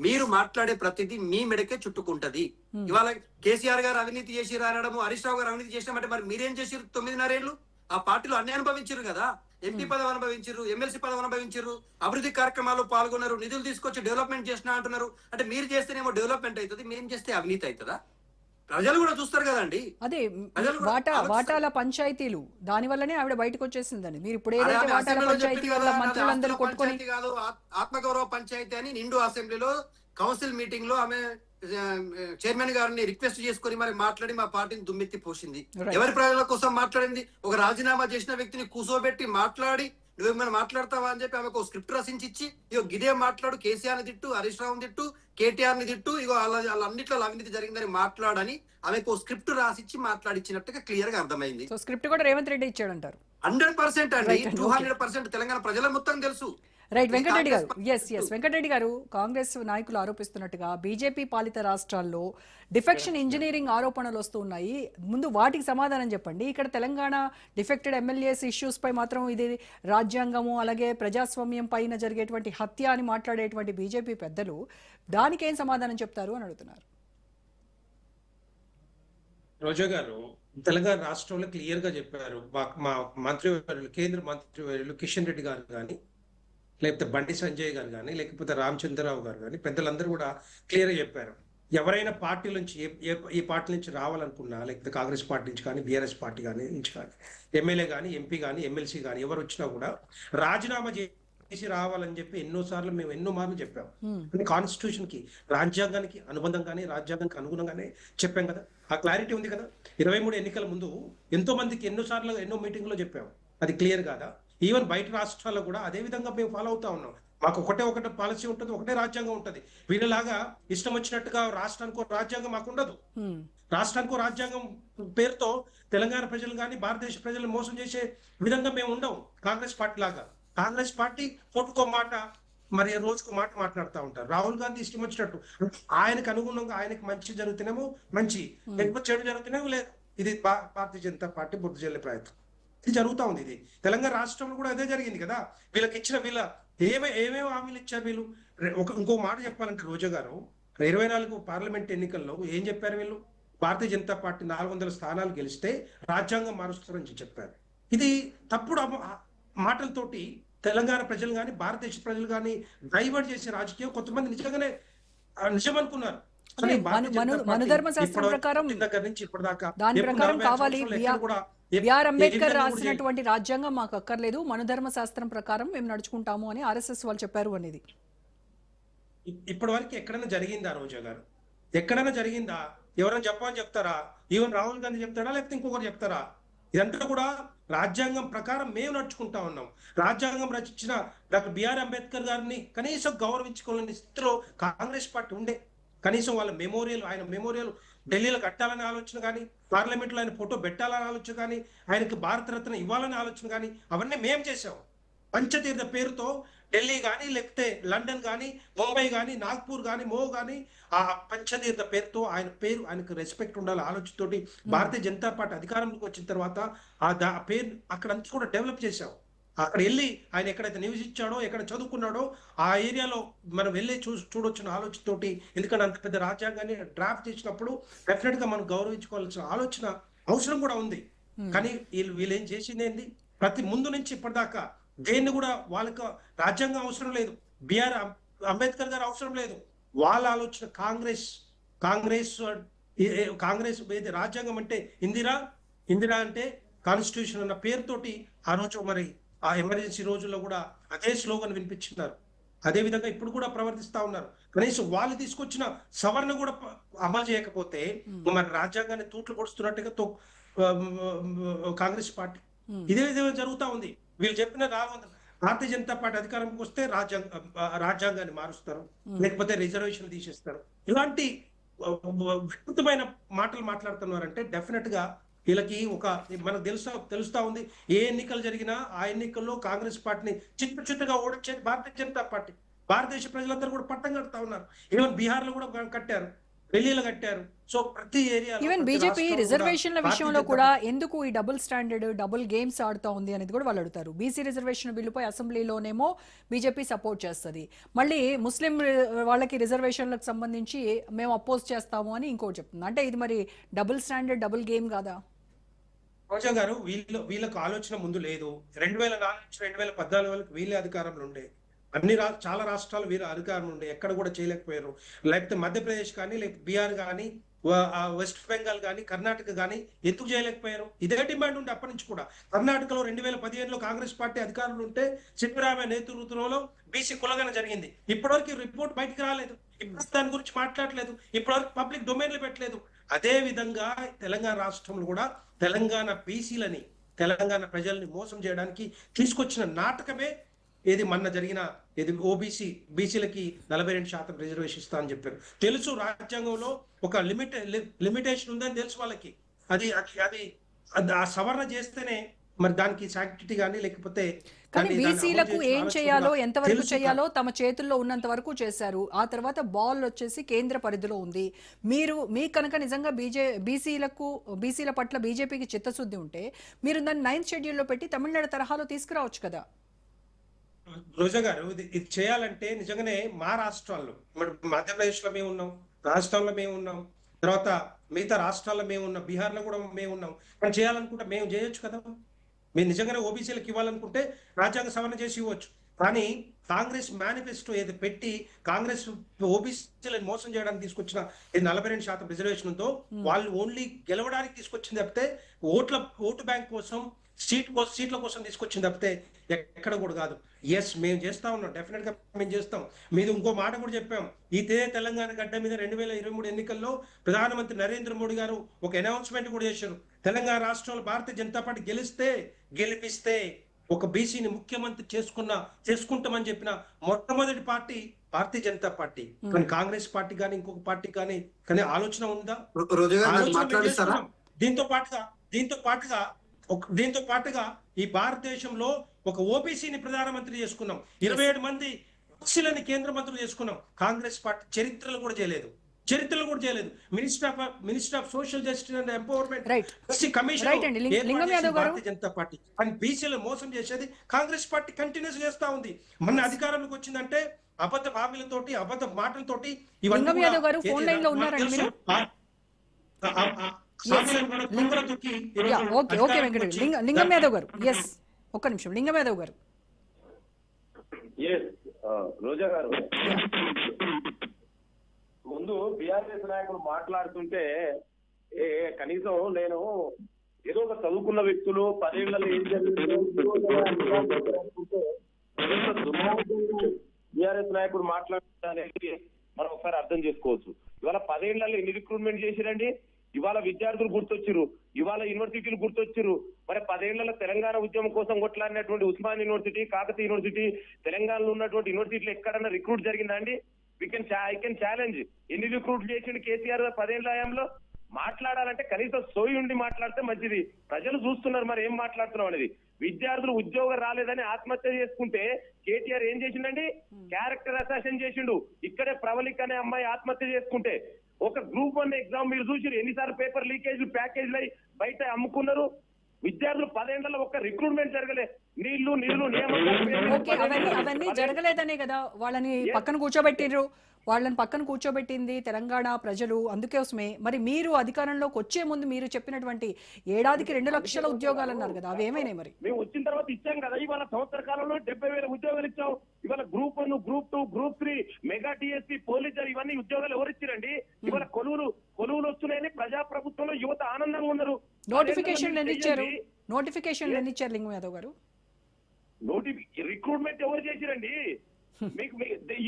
మీరు మాట్లాడే ప్రతిదీ మీ మెడకే చుట్టుకుంటది. ఇవాళ కేసీఆర్ గారు అవినీతి చేసి రానడము, హరీష్ రావు గారు అవినీతి చేసినామంటే మరి మీరేం చేసిరు? 9.5 ఏళ్ళు ఆ పార్టీలో అన్ని అనుభవించారు కదా. ఎంపీ పదవి అనుభవించారు, ఎమ్మెల్సీ పదవి అనుభవించారు, అభివృద్ధి కార్యక్రమాల్లో పాల్గొన్నారు, నిధులు తీసుకొచ్చి డెవలప్మెంట్ చేసినా అంటున్నారు. అంటే మీరు చేస్తేనేమో డెవలప్మెంట్ అవుతుంది, మేము చేస్తే అవినీతి అవుతుందా? ప్రజలు కూడా చూస్తారు కదండి. అదే ప్రజలు కూడా ఆలోచిస్తారు. వాటాల పంచాయతీలు దాని వల్లనే ఆవిడ బయటకు వచ్చేసిందని మీరు ఇప్పుడు అరే ఏదైతే ఆమె వాటాల అసెంబ్లీలో పంచాయతీ చెప్పింది వల్ల కదా, నాది మంత్రులందరూ ఆస్తుల కొట్టుకొని పంచాయతీ కాదు, ఆత్మగౌరవ పంచాయతీ అని నిండు అసెంబ్లీలో కౌన్సిల్ మీటింగ్ లో ఆమె చైర్మన్ గారిని రిక్వెస్ట్ చేసుకొని మరి మాట్లాడి మా పార్టీని దుమ్మెత్తి పోసింది. Right. ఎవరి ప్రజల కోసం మాట్లాడింది? ఒక రాజీనామా చేసిన వ్యక్తిని కూసోబెట్టి మాట్లాడి నువ్వేమైనా మాట్లాడతావా అని చెప్పి ఆమెకు స్క్రిప్ట్ రచించి ఇచ్చి, ఇగో గిదే మాట్లాడు, కేసీఆర్ ని తిట్టు, హరీష్ రావు తిట్టు, కేటీఆర్ ని తిట్టు, ఇగో వాళ్ళన్నిట్లో అవినీతి జరిగిందని మాట్లాడని ఆమెకు స్క్రిప్ట్ రాసిచ్చి మాట్లాడిచ్చినట్టుగా క్లియర్ గా అర్థమైంది. సో స్క్రిప్ట్ కూడా రేవంత్ రెడ్డి ఇచ్చాడంటారు. 100% అండి, Right, okay. 200% తెలంగాణ ప్రజల మొత్తం తెలుసు. రైట్ వెంకటరెడ్డి గారు, కాంగ్రెస్ ఎస్ వెంకటరెడ్డి గారు, కాంగ్రెస్ నాయకులు ఆరోపిస్తున్నట్టుగా బీజేపీ పాలిత రాష్ట్రాల్లో డిఫెక్షన్ ఇంజనీరింగ్ ఆరోపణలు వస్తూ ఉన్నాయి. ముందు వాటికి సమాధానం చెప్పండి. ఇక్కడ తెలంగాణ డిఫెక్టెడ్ ఎమ్మెల్యేస్ ఇష్యూస్ పై మాత్రం ఇది రాజ్యాంగము అలాగే ప్రజాస్వామ్యం పైన జరిగేటువంటి హత్య అని మాట్లాడేటువంటి బీజేపీ పెద్దలు దానికేం సమాధానం చెప్తారు అని అడుగుతున్నారు. రోజా గారు తెలంగాణ రాష్ట్రంలో క్లియర్ గా చెప్పారు. మా మంత్రివర్యులు, కేంద్ర మంత్రివర్యులు కిషన్ రెడ్డి గారు కానీ, లేకపోతే బండి సంజయ్ గారు కానీ, లేకపోతే రామచంద్రరావు గారు కానీ, పెద్దలందరూ కూడా క్లియర్ గా చెప్పారు. ఎవరైనా పార్టీ నుంచి ఏ పార్టీ నుంచి రావాలనుకున్నా, లేకపోతే కాంగ్రెస్ పార్టీ నుంచి కానీ, బీఆర్ఎస్ పార్టీ కానీ నుంచి కానీ, ఎమ్మెల్యే కానీ, ఎంపీ కానీ, ఎమ్మెల్సీ కానీ ఎవరు వచ్చినా కూడా రాజీనామా చేసి రావాలని చెప్పి ఎన్నోసార్లు మేము ఎన్నో మార్లు చెప్పాం. అంటే కాన్స్టిట్యూషన్ కి, రాజ్యాంగానికి అనుబంధంగానే, రాజ్యాంగానికి అనుగుణంగానే చెప్పాం కదా. ఆ క్లారిటీ ఉంది కదా. 23 ఎన్నికల ముందు ఎంతో మందికి ఎన్నోసార్లు ఎన్నో మీటింగ్ లో చెప్పాం. అది క్లియర్ కాదా? ఈవెన్ బయట రాష్ట్రాల్లో కూడా అదే విధంగా మేము ఫాలో అవుతా ఉన్నాం. మాకు ఒకటే పాలసీ ఉంటుంది, ఒకటే రాజ్యాంగం ఉంటుంది. వీళ్ళలాగా ఇష్టం వచ్చినట్టుగా రాష్ట్రానికో రాజ్యాంగం మాకు ఉండదు. రాష్ట్రానికో రాజ్యాంగం పేరుతో తెలంగాణ ప్రజలు కానీ, భారతదేశ ప్రజలు మోసం చేసే విధంగా మేము ఉండవు. కాంగ్రెస్ పార్టీ లాగా, కాంగ్రెస్ పార్టీ పొట్టుకో మాట, మరి రోజుకు మాట మాట్లాడుతూ ఉంటారు. రాహుల్ గాంధీ ఇష్టం వచ్చినట్టు, ఆయనకు అనుగుణంగా ఆయనకు మంచి జరుగుతున్నామో మంచి, లేకపోతే చెడు జరుగుతున్నామో లేదు. ఇది భారతీయ జనతా పార్టీ బుద్ధి చెల్లే ప్రయత్నం ఇది జరుగుతా ఉంది. ఇది తెలంగాణ రాష్ట్రంలో కూడా అదే జరిగింది కదా. వీళ్ళకి ఇచ్చిన ఏమేమి హామీలు ఇచ్చారు వీళ్ళు. ఇంకో మాట చెప్పాలంటే రోజా గారు, 24 పార్లమెంట్ ఎన్నికల్లో ఏం చెప్పారు వీళ్ళు? భారతీయ జనతా పార్టీ 400 స్థానాలు గెలిస్తే రాజ్యాంగం మారుస్తారని చెప్పారు. ఇది తప్పుడు మాటలతోటి తెలంగాణ ప్రజలు కానీ, భారతదేశ ప్రజలు కానీ డైవర్ట్ చేసే రాజకీయం కొంతమంది నిజంగానే నిజం అనుకున్నారు. మనుధర్మ శాస్త్రం ప్రకారం దాని ప్రకారం కావాలి. బిఆర్ అంబేద్కర్ రాసినటువంటి రాజ్యాంగం మాకు అక్కర్లేదు, మనుధర్మ శాస్త్రం ప్రకారం మేము నడుచుకుంటాము అని ఆర్ఎస్ఎస్ వాళ్ళు చెప్పారు అనేది ఇప్పటి వరకు ఎక్కడైనా జరిగిందా రోజా గారు? ఎక్కడైనా జరిగిందా? ఎవరైనా చెప్పని చెప్తారా? ఈవెన్ రాహుల్ గాంధీ చెప్తారా, లేకపోతే ఇంకొకరు చెప్తారా? ఇదంతా కూడా రాజ్యాంగం ప్రకారం మేము నడుచుకుంటా ఉన్నాం. రాజ్యాంగం రచించిన డాక్టర్ బిఆర్ అంబేద్కర్ గారిని కనీసం గౌరవించుకోలేని స్థితిలో కాంగ్రెస్ పార్టీ ఉండే. కనీసం వాళ్ళ ఆయన మెమోరియల్ ఢిల్లీలో కట్టాలనే ఆలోచన కానీ, పార్లమెంట్ లో ఆయన ఫోటో పెట్టాలని ఆలోచన కానీ, ఆయనకి భారతరత్న ఇవ్వాలనే ఆలోచన కానీ అవన్నీ మేము చేసాం. పంచతీర్థ పేరుతో ఢిల్లీ కానీ, లేకపోతే లండన్ కానీ, ముంబై కానీ, నాగ్పూర్ కానీ, మో కానీ, ఆ పంచతీర్థ పేరుతో ఆయనకు రెస్పెక్ట్ ఉండాలి ఆలోచనతోటి భారతీయ జనతా పార్టీ అధికారంలోకి వచ్చిన తర్వాత ఆ పేరు అక్కడంతా కూడా డెవలప్ చేశాం. అక్కడ వెళ్ళి ఆయన ఎక్కడైతే నివసించాడో, ఎక్కడ చదువుకున్నాడో ఆ ఏరియాలో మనం వెళ్ళి చూడొచ్చిన ఆలోచనతోటి. ఎందుకంటే అంత పెద్ద రాజ్యాంగాన్ని డ్రాఫ్ట్ చేసినప్పుడు డెఫినెట్ గా మనం గౌరవించుకోవాల్సిన ఆలోచన అవసరం కూడా ఉంది. కానీ వీళ్ళు ఏం చేసింది ఏంది? ప్రతి ముందు నుంచి ఇప్పటిదాకా దేన్ని కూడా వాళ్ళకు రాజ్యాంగం అవసరం లేదు, బిఆర్ అంబేద్కర్ గారు అవసరం లేదు. వాళ్ళ ఆలోచన కాంగ్రెస్ ఏది రాజ్యాంగం అంటే ఇందిరా అంటే కాన్స్టిట్యూషన్ అన్న పేరుతోటి ఆ రోజు మరి ఆ ఎమర్జెన్సీ రోజుల్లో కూడా అదే స్లోగన్ వినిపించినారు. అదే విధంగా ఇప్పుడు కూడా ప్రవర్తిస్తా ఉన్నారు. కనీసం వాళ్ళు తీసుకొచ్చిన సవరణ కూడా అమలు చేయకపోతే మరి రాజ్యాంగాన్ని తూట్లు పొడుస్తున్నట్టుగా కాంగ్రెస్ పార్టీ ఇదే జరుగుతా ఉంది. వీళ్ళు చెప్పిన భారతీయ జనతా పార్టీ అధికారంకి వస్తే రాజ్యాంగాన్ని మారుస్తారు, లేకపోతే రిజర్వేషన్ తీసేస్తారు. ఇలాంటి వికృతమైన మాటలు మాట్లాడుతున్నారంటే డెఫినెట్ గా వీళ్ళకి మనకు తెలుస్తా ఉంది. ఏ ఎన్నికలు జరిగినా ఆ ఎన్నికల్లో కాంగ్రెస్ పార్టీని చిట్టుగా ఓడించేది భారతీయ జనతా పార్టీ. భారతదేశ ప్రజలందరూ కూడా పట్టం కడతా ఉన్నారు. ఈవెన్ బీహార్ లో కూడా కట్టారు, ఢిల్లీలో కట్టారు. సో ప్రతి ఏరియా ఈవెన్ బీజేపీ రిజర్వేషన్ల విషయంలో కూడా ఎందుకు ఈ డబుల్ స్టాండర్డ్, డబుల్ గేమ్స్ ఆడుతా ఉంది అనేది కూడా వాళ్ళు అడుగుతారు. బీసీ రిజర్వేషన్ బిల్లుపై అసెంబ్లీలోనేమో బీజేపీ సపోర్ట్ చేస్తుంది, మళ్ళీ ముస్లిం వాళ్ళకి రిజర్వేషన్లకు సంబంధించి మేము అపోజ్ చేస్తాము అని ఇంకోటి చెప్తుంది. అంటే ఇది మరి డబుల్ స్టాండర్డ్, డబుల్ గేమ్ కాదా? రోజా గారు, వీళ్ళకు ఆలోచన ముందు లేదు. 2004 నుంచి 2014 వరకు వీళ్ళే అధికారంలో ఉండే. చాలా రాష్ట్రాలు వీరు అధికారం ఉండే ఎక్కడ కూడా చేయలేకపోయారు. లేకపోతే మధ్యప్రదేశ్ కానీ, లేకపోతే బీహార్ కానీ, వెస్ట్ బెంగాల్ కానీ, కర్ణాటక కానీ ఎందుకు చేయలేకపోయారు? ఇదే డిమాండ్ ఉండే అప్పటి నుంచి కూడా. కర్ణాటకలో 2015లో కాంగ్రెస్ పార్టీ అధికారులు ఉంటే సిద్ధరామయ్య నేతృత్వంలో బీసీ కులగన జరిగింది. ఇప్పటివరకు రిపోర్ట్ బయటికి రాలేదు, ఇప్పుడు దాని గురించి మాట్లాడలేదు, ఇప్పటివరకు పబ్లిక్ డొమైన్లో పెట్టలేదు. అదే విధంగా తెలంగాణ రాష్ట్రంలో కూడా తెలంగాణ బీసీలని, తెలంగాణ ప్రజల్ని మోసం చేయడానికి తీసుకొచ్చిన నాటకమే ఏది మొన్న జరిగిన ఏది బీసీలకి 42% రిజర్వేషన్ ఇస్తా అని చెప్పారు. తెలుసు రాజ్యాంగంలో ఒక లిమిటేషన్ ఉందని తెలుసు వాళ్ళకి. అది అది ఆ సవరణ చేస్తేనే మరి దానికి శాంక్టిటీ కానీ లేకపోతే కానీ బీసీలకు ఏం చేయాలో ఎంతవరకు చేయాలో తమ చేతుల్లో ఉన్నంత వరకు చేశారు. ఆ తర్వాత బాల్ వచ్చేసి కేంద్ర పరిధిలో ఉంది. మీ కనుక నిజంగా బీసీల పట్ల బీజేపీకి చిత్తశుద్ధి ఉంటే మీరు దాన్ని 9th షెడ్యూల్లో పెట్టి తమిళనాడు తరహాలో తీసుకురావచ్చు కదా. రోజా గారు, ఇది చేయాలంటే నిజంగానే మా రాష్ట్రాల్లో, మధ్యప్రదేశ్ లో మేము ఉన్నాం, రాజస్థాన్ లో మేము ఉన్నాం, తర్వాత మిగతా రాష్ట్రాల్లో మేము ఉన్నాం, బీహార్ లో కూడా మేము ఉన్నాం. మనం చేయాలనుకుంటే మేము చేయొచ్చు కదా. మీరు నిజంగానే ఓబీసీలకు ఇవ్వాలనుకుంటే రాజ్యాంగ సవరణ చేసి ఇవ్వచ్చు. కానీ కాంగ్రెస్ మేనిఫెస్టో ఏది పెట్టి కాంగ్రెస్ ఓబీసీలను మోసం చేయడానికి తీసుకొచ్చిన 42% రిజర్వేషన్ ఉందో వాళ్ళు ఓన్లీ గెలవడానికి తీసుకొచ్చింది తప్పితే ఓటు బ్యాంక్ కోసం సీట్ల కోసం తీసుకొచ్చింది తప్పితే ఎక్కడ కూడా కాదు. ఎస్, మేము చేస్తా ఉన్నాం, డెఫినెట్ గా మేము చేస్తాం. మీరు ఇంకో మాట కూడా చెప్పాం, ఇదే తెలంగాణ గడ్డ మీద 2023 ఎన్నికల్లో ప్రధానమంత్రి నరేంద్ర మోడీ గారు ఒక అనౌన్స్మెంట్ కూడా చేశారు. తెలంగాణ రాష్ట్రంలో భారతీయ జనతా పార్టీ గెలిపిస్తే ఒక బీసీని ముఖ్యమంత్రి చేసుకుంటామని చెప్పిన మొట్టమొదటి పార్టీ భారతీయ జనతా పార్టీ. కానీ కాంగ్రెస్ పార్టీ కానీ ఇంకొక పార్టీ కానీ ఆలోచన ఉందా? దీంతో పాటుగా ఈ భారతదేశంలో ఒక ఓబీసీని ప్రధానమంత్రి చేసుకున్నాం, 27 మంది బీసీలని కేంద్ర మంత్రులు చేసుకున్నాం. కాంగ్రెస్ పార్టీ చరిత్రలో కూడా చేయలేదు. Minister of social justice and empowerment commission Bharatiya Janata party. కానీ బీసీలను మోసం చేసేది కాంగ్రెస్ పార్టీ కంటిన్యూస్ చేస్తా ఉంది. మన అధికారంలోకి వచ్చిందంటే అబద్ధ హామీలతోటి, అబద్ధ మాటలతోటి ఇవన్నీ లింగం యాదవ్ గారు, ఒక్క నిమిషం. లింగం యాదవ్ గారు, రోజా గారు, ముందు బీఆర్ఎస్ నాయకులు మాట్లాడుతుంటే కనీసం నేను ఏదో ఒక చదువుకున్న వ్యక్తులు 10 ఏళ్లలో ఏం బీఆర్ఎస్ నాయకుడు మాట్లాడుతుంటే మనం ఒకసారి అర్థం చేసుకోవచ్చు. ఇవాళ 10 ఏళ్లలో ఎన్ని రిక్రూట్మెంట్ చేసిరండి? ఇవాళ విద్యార్థులు గుర్తొచ్చిరు, ఇవాళ యూనివర్సిటీలు గుర్తొచ్చిరు. మరి 10 ఏళ్లలో తెలంగాణ ఉద్యమం కోసం కొట్లాడినటువంటి ఉస్మాన్ యూనివర్సిటీ, కాకతీయ యూనివర్సిటీ, తెలంగాణలో ఉన్నటువంటి యూనివర్సిటీలు ఎక్కడన్నా రిక్రూట్ జరిగిందా అండి? I can challenge. ఎన్ని రిక్రూట్ చేసిండు కేసీఆర్ 10 ఏళ్ల హయాంలో? మాట్లాడాలంటే కనీసం సోయి ఉండి మాట్లాడితే మంచిది. ప్రజలు చూస్తున్నారు మరి ఏం మాట్లాడుతున్నాం అనేది. విద్యార్థులు ఉద్యోగం రాలేదని ఆత్మహత్య చేసుకుంటే కేటీఆర్ ఏం చేసిండండి? క్యారెక్టర్ అసాసిన్ చేసిండు. ఇక్కడే ప్రవళిక్ అనే అమ్మాయి ఆత్మహత్య చేసుకుంటే ఒక గ్రూప్ 1 ఎగ్జామ్ మీరు చూసిరు, ఎన్నిసార్లు పేపర్ లీకేజ్ ప్యాకేజ్లు బయట అమ్ముకున్నారు. విద్యార్థులు 10 ఏళ్లలో ఒక్క రిక్రూట్మెంట్ జరగలే. నీళ్లు అవన్నీ జరగలేదనే కదా వాళ్ళని పక్కన కూర్చోబెట్టింది తెలంగాణ ప్రజలు. అందుకోసమే మరి మీరు అధికారంలోకి వచ్చే ముందు మీరు చెప్పినటువంటి ఏడాదికి 2 లక్షల ఉద్యోగాలు అన్నారు కదా, అవి ఏమైనాయి? మరి మేము వచ్చిన తర్వాత ఇచ్చాం కదా. ఇవాళ సంవత్సర కాలంలో 70,000 ఉద్యోగాలు ఇచ్చాం. ఇవాళ group 1, group 2, group 3, mega tsp, police ఇవన్నీ ఉద్యోగాలు ఎవరు ఇచ్చారండి? ఇవాళ కొలువులు వస్తున్నాయని ప్రజాప్రభుత్వంలో యువత ఆనందంగా ఉన్నారు. నోటిఫికేషన్లు ఎన్ని ఇచ్చారు లింగం యాదవ్ గారు? రిక్రూట్మెంట్ ఎవరు చేసిరండి?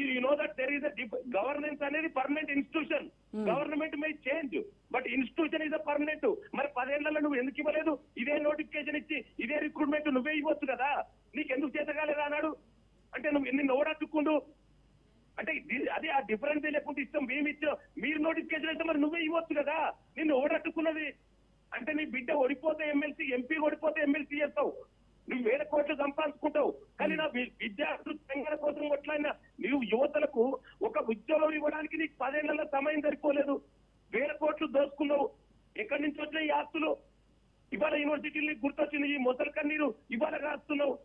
you know that there is a governance అనేది permanent institution. Government May change but institution is permanent. మరి 10 ఏళ్లలో నువ్వు ఎందుకు ఇవ్వలేదు? ఇదే నోటిఫికేషన్ ఇచ్చి ఇదే రిక్రూట్మెంట్ నువ్వే ఇవ్వచ్చు కదా. నీకు ఎందుకు చేతగాలేదా అన్నాడు అంటే నిన్ను ఓడట్టుకుండు అంటే అది ఆ డిఫరెన్స్ లేకుంటే ఇష్టం మేము ఇచ్చాం. మీరు నోటిఫికేషన్ అయితే మరి నువ్వే ఇవ్వచ్చు కదా. నిన్ను ఓడట్టుకున్నది అంటే నీ బిడ్డ ఓడిపోతే ఎమ్మెల్సీ, ఎంపీ ఓడిపోతే ఎమ్మెల్సీ చేస్తావు, నువ్వు 1000 కోట్లు సంపాదించుకుంటావు. కానీ నా విద్యార్థులు తెలంగాణ కోసం కొట్లాడినా నువ్వు యువతలకు ఒక ఉద్యోగం ఇవ్వడానికి నీకు 10 ఏళ్లలో సమయం సరిపోలేదు. 1000 కోట్లు దోచుకున్నావు. ఎక్కడి నుంచి వచ్చాయి ఈ ఆస్తులు? ఇవాళ యూనివర్సిటీలు గుర్తొచ్చింది, ఈ మొసలు కన్నీరు ఇవాళ రాస్తున్నావు.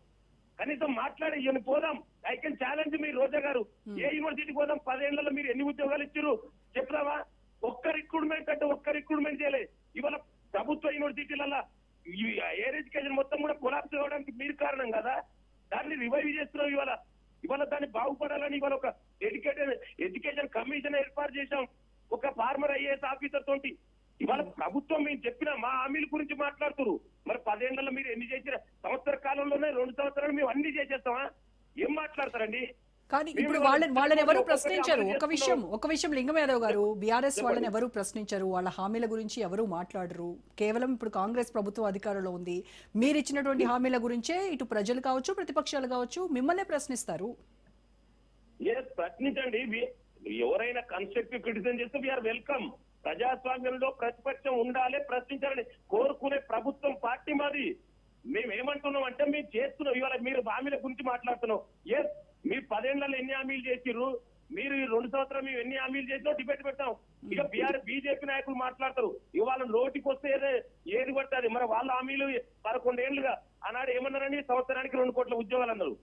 కనీసం మాట్లాడే ఇవన్నీ పోదాం. ఐ కెన్ ఛాలెంజ్ మీ రోజా గారు, ఏ యూనివర్సిటీ పోదాం? 10 ఏళ్లలో మీరు ఎన్ని ఉద్యోగాలు ఇచ్చారు చెప్తావా? ఒక్క రిక్రూట్మెంట్ అంటే ఒక్క రిక్రూట్మెంట్ చేయలే. ఇవాళ ప్రభుత్వ యూనివర్సిటీలలో ఎయిర్ ఎడ్యుకేషన్ మొత్తం కూడా కొలాప్స్ అవ్వడానికి మీరు కారణం కదా. దాన్ని రివైవ్ చేస్తున్నాం. ఇవాళ దాన్ని బాగుపడాలని ఇవాళ ఒక ఎడ్యుకేషన్ కమిషన్ ఏర్పాటు చేశాం ఒక ఫార్మర్ ఐఏఎస్ ఆఫీసర్ తోటి. ఇవాళ ప్రభుత్వం మేము చెప్పిన మా హామీల గురించి మాట్లాడుతున్నారు. మరి 10 ఏళ్లలో మీరు ఎన్ని చేసిన, సంవత్సర కాలంలోనే 2 సంవత్సరాలు మేము అన్ని చేసేస్తామా? ఏం మాట్లాడతారండి? కానీ ఇప్పుడు వాళ్ళని ఎవరు ప్రశ్నించారు? ఒక విషయం లింగం యాదవ్ గారు, బీఆర్ఎస్ వాళ్ళని ఎవరు ప్రశ్నించారు? వాళ్ళ హామీల గురించి ఎవరు మాట్లాడరు. కేవలం ఇప్పుడు కాంగ్రెస్ ప్రభుత్వం అధికారంలో ఉంది. మీరు ఇచ్చినటువంటి హామీల గురించే ఇటు ప్రజలు కావచ్చు, ప్రతిపక్షాలు కావచ్చు, మిమ్మల్నే ప్రశ్నిస్తారు. ప్రశ్నించండి. ఎవరైనా కన్స్ట్రక్టివ్ క్రిటిసిజం చేస్తే వీఆర్ వెల్కమ్. ప్రజాస్వామ్యంలో ప్రతిపక్షం ఉండాలి, ప్రశ్నించాలని కోరుకునే ప్రభుత్వం పార్టీ మాది. మేము ఏమంటున్నాం అంటే మేము చేస్తున్నాం. ఇవాళ మీరు హామీల గురించి మాట్లాడుతున్నాం. ఎస్, మీరు 10 ఏళ్లలో ఎన్ని హామీలు చేసిర్రు, మీరు 2 సంవత్సరాలు మేము ఎన్ని హామీలు చేసినా డిబేట్ పెట్టాం. ఇక బీజేపీ నాయకులు మాట్లాడతారు ఇవాళ నోటికి వస్తే ఏది పడుతుంది. మరి వాళ్ళ హామీలు 11 ఏళ్లుగా ఆనాడు ఏమన్నారని, సంవత్సరానికి 2 కోట్ల ఉద్యోగాలు అన్నారు.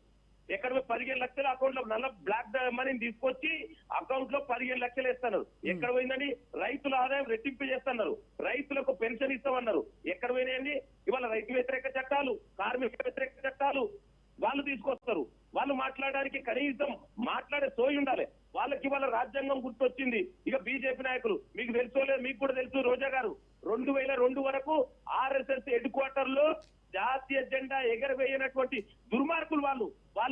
ఎక్కడ 15 లక్షల అకౌంట్ లో నల్ల బ్లాక్ మనీని తీసుకొచ్చి అకౌంట్ లో 15 లక్షలు వేస్తున్నారు. ఎక్కడ పోయిందని? రైతుల ఆదాయం రెట్టింపు చేస్తున్నారు, రైతులకు పెన్షన్ ఇస్తామన్నారు. ఎక్కడ పోయినాయండి? ఇవాళ రైతు వ్యతిరేక చట్టాలు, కార్మిక వ్యతిరేక చట్టాలు వాళ్ళు తీసుకొస్తారు. వాళ్ళు మాట్లాడడానికి కనీసం మాట్లాడే సోయి ఉండాలి. వాళ్ళకి ఇవాళ రాజ్యాంగం గుర్తొచ్చింది. ఇక బీజేపీ నాయకులు, మీకు తెలుసో లేదు, మీకు కూడా తెలుసు, రోజా గారు 2002 వరకు ఆర్ఎస్ఎస్ హెడ్ క్వార్టర్ లో జాతీయ జెండా ఎగరవేయనటువంటి దుర్మార్గులు వాళ్ళు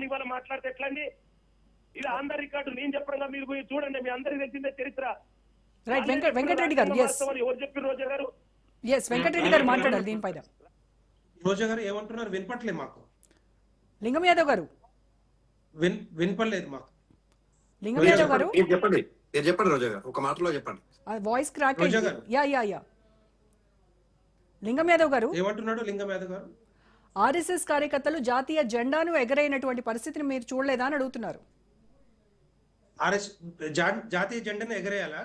ఇవాళ మాట్లాడితే ఎట్లండి? ఇది ఆంధ్ర రికార్డు. నేను చెప్పడంగా మీరు పోయి చూడండి, మీ అందరికి తెలిసిందే చరిత్ర. వెంకటరెడ్డి గారు, ఎవరు చెప్పారు? రోజా గారు, వెంకటరెడ్డి గారు మాట్లాడాలి దీనిపైన. రోజా గారు ఏమంటున్నారు? వినపట్లేదు మాకు. లింగం యాదవ్ గారు వినపడలేదు మాకు. లింగం యాదవ్ గారు చెప్పండి రోజా గారు, ఒక మాటలో చెప్పండి. వాయిస్ క్రాక్ అయింది. యా లింగం యాదవ్ గారు ఏమంటున్నాడు? లింగం యాదవ్ గారు ఆర్ఎస్ఎస్ కార్యకర్తలు జాతీయ జెండాను ఎగరైనటువంటి పరిస్థితిని మీరు చూడలేదా అని అడుగుతున్నారు. జాతీయ జెండాను ఎగరేయాలా?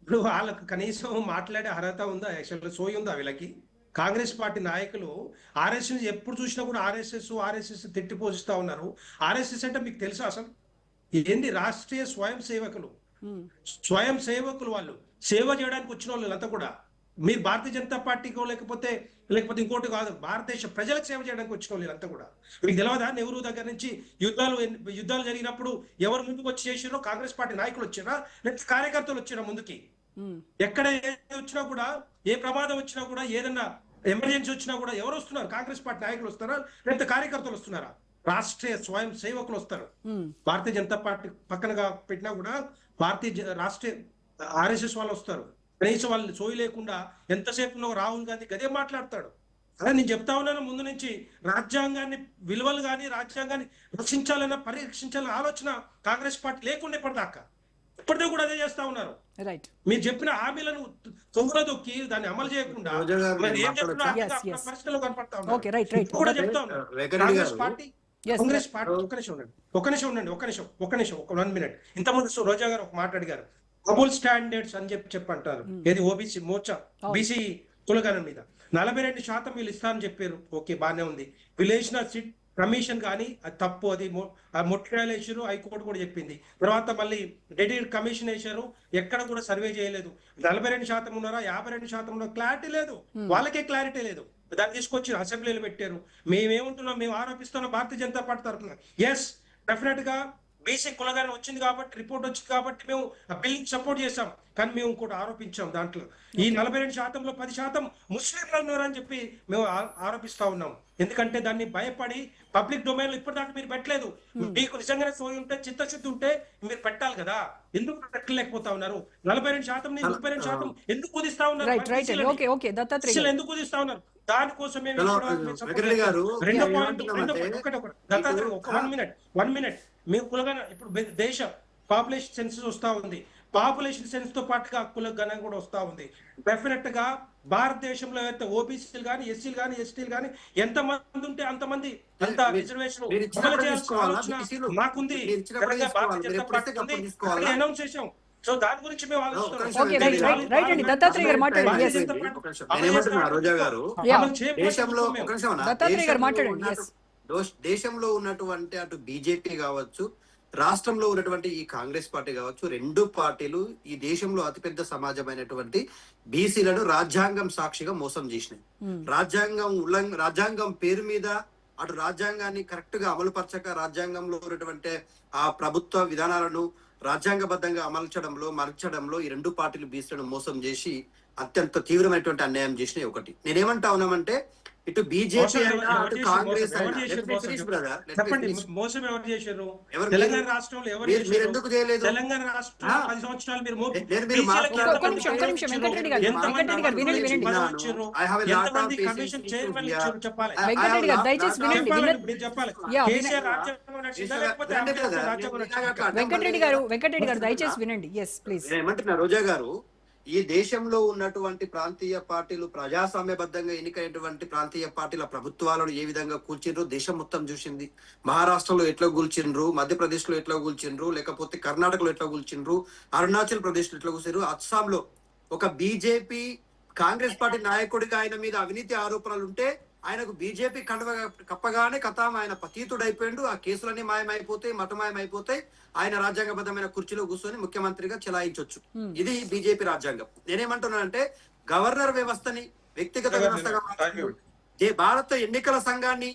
ఇప్పుడు వాళ్ళకు కనీసం మాట్లాడే అర్హత ఉందా? యాక్చువల్గా సోయి ఉందా వీళ్ళకి? కాంగ్రెస్ పార్టీ నాయకులు ఆర్ఎస్ఎస్ ఎప్పుడు చూసినా కూడా ఆర్ఎస్ఎస్ తిట్టి పోషిస్తా ఉన్నారు. ఆర్ఎస్ఎస్ అంటే మీకు తెలుసా అసలు ఏంది? రాష్ట్రీయ స్వయం సేవకులు వాళ్ళు సేవ చేయడానికి వచ్చిన వాళ్ళు అంతా కూడా. మీరు భారతీయ జనతా పార్టీకో లేకపోతే ఇంకోటి కాదు, భారతదేశ ప్రజలకు సేవ చేయడానికి వచ్చిన వాళ్ళు అంతా కూడా. మీకు తెలియదా? నెహ్రూ దగ్గర నుంచి యుద్ధాలు జరిగినప్పుడు ఎవరు ముందుకు వచ్చి చేసిరో? కాంగ్రెస్ పార్టీ నాయకులు వచ్చినా లేకపోతే కార్యకర్తలు వచ్చినా ముందుకి? ఎక్కడ ఏది వచ్చినా కూడా, ఏ ప్రమాదం వచ్చినా కూడా, ఏదన్నా ఎమర్జెన్సీ వచ్చినా కూడా ఎవరు వస్తున్నారు? కాంగ్రెస్ పార్టీ నాయకులు వస్తారా లేకపోతే కార్యకర్తలు వస్తున్నారా? రాష్ట్రీయ స్వయం సేవకులు వస్తారు. భారతీయ జనతా పార్టీ పక్కనగా పెట్టినా కూడా రాష్ట్రీయ ఆర్ఎస్ఎస్ వాళ్ళు వస్తారు. కనీసం వాళ్ళని సోయి లేకుండా ఎంతసేపు రాహుల్ గాంధీ గదే మాట్లాడతాడు. అదే నేను చెప్తా ఉన్నాను ముందు నుంచి, రాజ్యాంగాన్ని విలువలు కానీ రాజ్యాంగాన్ని రక్షించాలన్న పరిరక్షించాలన్న ఆలోచన కాంగ్రెస్ పార్టీ లేకుండా ఇప్పటిదాకా కూడా అదే చేస్తా ఉన్నారు. మీరు చెప్పిన హామీలను తొంగలో తొక్కి దాన్ని అమలు చేయకుండా పరిస్థితుల్లో కనపడతా ఉన్నారు. కూడా చెప్తా ఉన్నారు కాంగ్రెస్ పార్టీ ఒక నిమిషం 1 మినిట్. ఇంతకుముందు రోజా గారు ఒక మాట అడిగారు, డబుల్ స్టాండర్డ్స్ అని చెప్పంటారు. ఏది ఓబీసీ మోర్చా బీసీ కులగణం మీద 42% వీళ్ళు ఇస్తారని చెప్పారు. ఓకే, బాగానే ఉంది. విలేజ్న సిట్ కమిషన్ కానీ అది తప్పు, అది మొట్టికాయలు వేసారు, హైకోర్టు కూడా చెప్పింది. తర్వాత మళ్ళీ డెడిడ్ కమిషన్ వేశారు, ఎక్కడ కూడా సర్వే చేయలేదు. 42% ఉన్నారా 52% ఉన్నారా క్లారిటీ లేదు, వాళ్ళకే క్లారిటీ లేదు. దాన్ని తీసుకొచ్చి అసెంబ్లీలో పెట్టారు. మేమేమంటున్నాం, మేము ఆరోపిస్తున్నాం భారతీయ జనతా పార్టీ తరఫున. ఎస్, డెఫినెట్ గా బీసీ కులగానే వచ్చింది కాబట్టి, రిపోర్ట్ వచ్చింది కాబట్టి మేము బిల్లింగ్ సపోర్ట్ చేసాం. కానీ మేము ఇంకోటి ఆరోపించాం, దాంట్లో ఈ 42%లో 10% ముస్లింలు ఉన్నారని చెప్పి మేము ఆరోపిస్తా ఉన్నాం. ఎందుకంటే దాన్ని భయపడి పబ్లిక్ డొమైన్ లో ఇప్పటిదాకా మీరు పెట్టలేదు. మీకు నిజంగానే సోయి ఉంటే, చిత్తశుద్ధి ఉంటే మీరు పెట్టాలి కదా. ఎందుకు పెట్టలేకపోతా ఉన్నారు? 42% 32% ఎందుకు కుదిస్తా ఉన్నారు? ఎందుకు కుదిస్తా ఉన్నారు? దానికోసం రెండో పాయింట్ దత్తాత్రేయ, 1 మినిట్. మేము కులగణ ఇప్పుడు దేశ పాపులేషన్ సెన్సస్ వస్తా ఉంది. పాపులేషన్ సెన్స్ తో పాటుగా కులగణం కూడా వస్తా ఉంది. డెఫినెట్ గా భారతదేశంలో అయితే ఓబీసీలు కానీ, ఎస్సీలు కానీ, ఎస్టీలు కానీ ఎంత మంది ఉంటే అంతమంది అంత రిజర్వేషన్ మాకుంది. భారతీయ జనతా పార్టీ అనౌన్స్ చేసాం. సో దాని గురించి మేము దేశంలో ఉన్నటువంటి అటు బీజేపీ కావచ్చు, రాష్ట్రంలో ఉన్నటువంటి ఈ కాంగ్రెస్ పార్టీ కావచ్చు, 2 పార్టీలు ఈ దేశంలో అతిపెద్ద సమాజమైనటువంటి బీసీలను రాజ్యాంగం సాక్షిగా మోసం చేసినాయి. రాజ్యాంగం పేరు మీద అటు రాజ్యాంగాన్ని కరెక్ట్ గా అమలుపరచక రాజ్యాంగంలో ఉన్నటువంటి ఆ ప్రభుత్వ విధానాలను రాజ్యాంగబద్ధంగా మరచడంలో ఈ రెండు పార్టీలు బీసీలను మోసం చేసి అత్యంత తీవ్రమైనటువంటి అన్యాయం చేసినవి ఒకటి. నేనేమంటా ఉన్నామంటే ఇటు బీజేపీ అయినా అటు కాంగ్రెస్ చెప్పండి, మోసం ఎవరు చేశారు? ఎవరు తెలంగాణ రాష్ట్రంలో ఎవరు మీరు చేశారు? ఎందుకు చేయలేదు? తెలంగాణ రాష్ట్రంలో 10 సంవత్సరాలు మీరు మీరు మాట్లాడారు. ఒక్క నిమిషం వెంకటరెడ్డి గారు వినండి. ఎంతమంది కమిషన్ చైర్మన్ ఇచ్చారు చెప్పాలి. వెంకటరెడ్డి గారు దయచేసి వినండి. మీరు చెప్పాలి. యా, కేసీఆర్ రాజ్యాంగం నడిచిందా లేకపోతే రాజ్యాంగం నడిచిందా? వెంకటరెడ్డి గారు దయచేసి వినండి. Yes please. ఏమంటున్నా రోజా గారు, ఈ దేశంలో ఉన్నటువంటి ప్రాంతీయ పార్టీలు ప్రజాస్వామ్యబద్ధంగా ఎన్నికైనటువంటి ప్రాంతీయ పార్టీల ప్రభుత్వాలను ఏ విధంగా కూల్చిండ్రు దేశం మొత్తం చూసింది. మహారాష్ట్రలో ఎట్లా కూల్చిండ్రు, మధ్యప్రదేశ్ లో ఎట్లా కూల్చిండ్రు, లేకపోతే కర్ణాటకలో ఎట్లా కూల్చిండ్రు, అరుణాచల్ ప్రదేశ్ లో ఎట్లా కూల్చారు. అస్సాంలో ఒక బీజేపీ కాంగ్రెస్ పార్టీ నాయకుడిగా ఆయన మీద అవినీతి ఆరోపణలు ఉంటే ఆయనకు బీజేపీ కండువ కప్పగానే కథం ఆయన పతీతుడైపోయిండు. ఆ కేసులన్నీ మాయమైపోతాయి, మతమాయమైపోతాయి. ఆయన రాజ్యాంగబద్ధమైన కుర్చీలో కూర్చొని ముఖ్యమంత్రిగా చెలాయించవచ్చు. ఇది బీజేపీ రాజ్యాంగం. నేనేమంటున్నానంటే గవర్నర్ వ్యవస్థని వ్యక్తిగత వ్యవస్థగా భారత ఎన్నికల సంఘాన్ని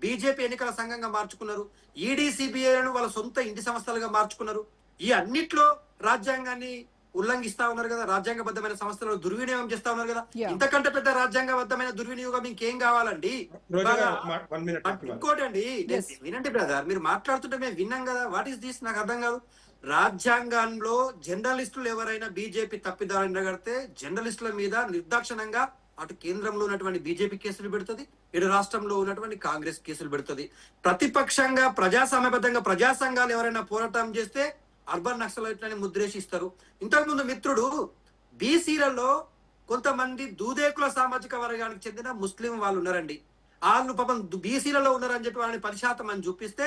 బీజేపీ ఎన్నికల సంఘంగా మార్చుకున్నారు. ఈడీ సిబిఐలను వాళ్ళ సొంత ఇంటి సంస్థలుగా మార్చుకున్నారు. ఈ అన్నిట్లో రాజ్యాంగాన్ని ఉల్లంఘిస్తా ఉన్నారు కదా, రాజ్యాంగబద్ధమైన సంస్థలను దుర్వినియోగం చేస్తా ఉన్నారు కదా. ఇంతకంటే పెద్ద రాజ్యాంగబద్ధమైన దుర్వినియోగం ఇంకేం కావాలండి? ఇంకోటి అండి, వినండి బ్రదర్, మీరు మాట్లాడుతుంటే మేము విన్నాం కదా. What is this? నాకు అర్థం కాదు. రాజ్యాంగంలో జర్నలిస్టులు ఎవరైనా బీజేపీ తప్పిదారు ఎండగడితే జర్నలిస్టుల మీద నిర్దాక్షిణంగా అటు కేంద్రంలో ఉన్నటువంటి బీజేపీ కేసులు పెడుతుంది, ఇటు రాష్ట్రంలో ఉన్నటువంటి కాంగ్రెస్ కేసులు పెడుతుంది. ప్రతిపక్షంగా ప్రజాస్వామ్యబద్ధంగా ప్రజా సంఘాలు ఎవరైనా పోరాటం చేస్తే అర్బన్ నక్సలైట్లని ముద్రేషిస్తారు. ఇంతకుముందు మిత్రుడు బీసీలలో కొంతమంది దూదేకుల సామాజిక వర్గానికి చెందిన ముస్లిం వాళ్ళు ఉన్నారండి. వాళ్ళు పాపం బీసీలలో ఉన్నారని చెప్పి వాళ్ళని 10% అని చూపిస్తే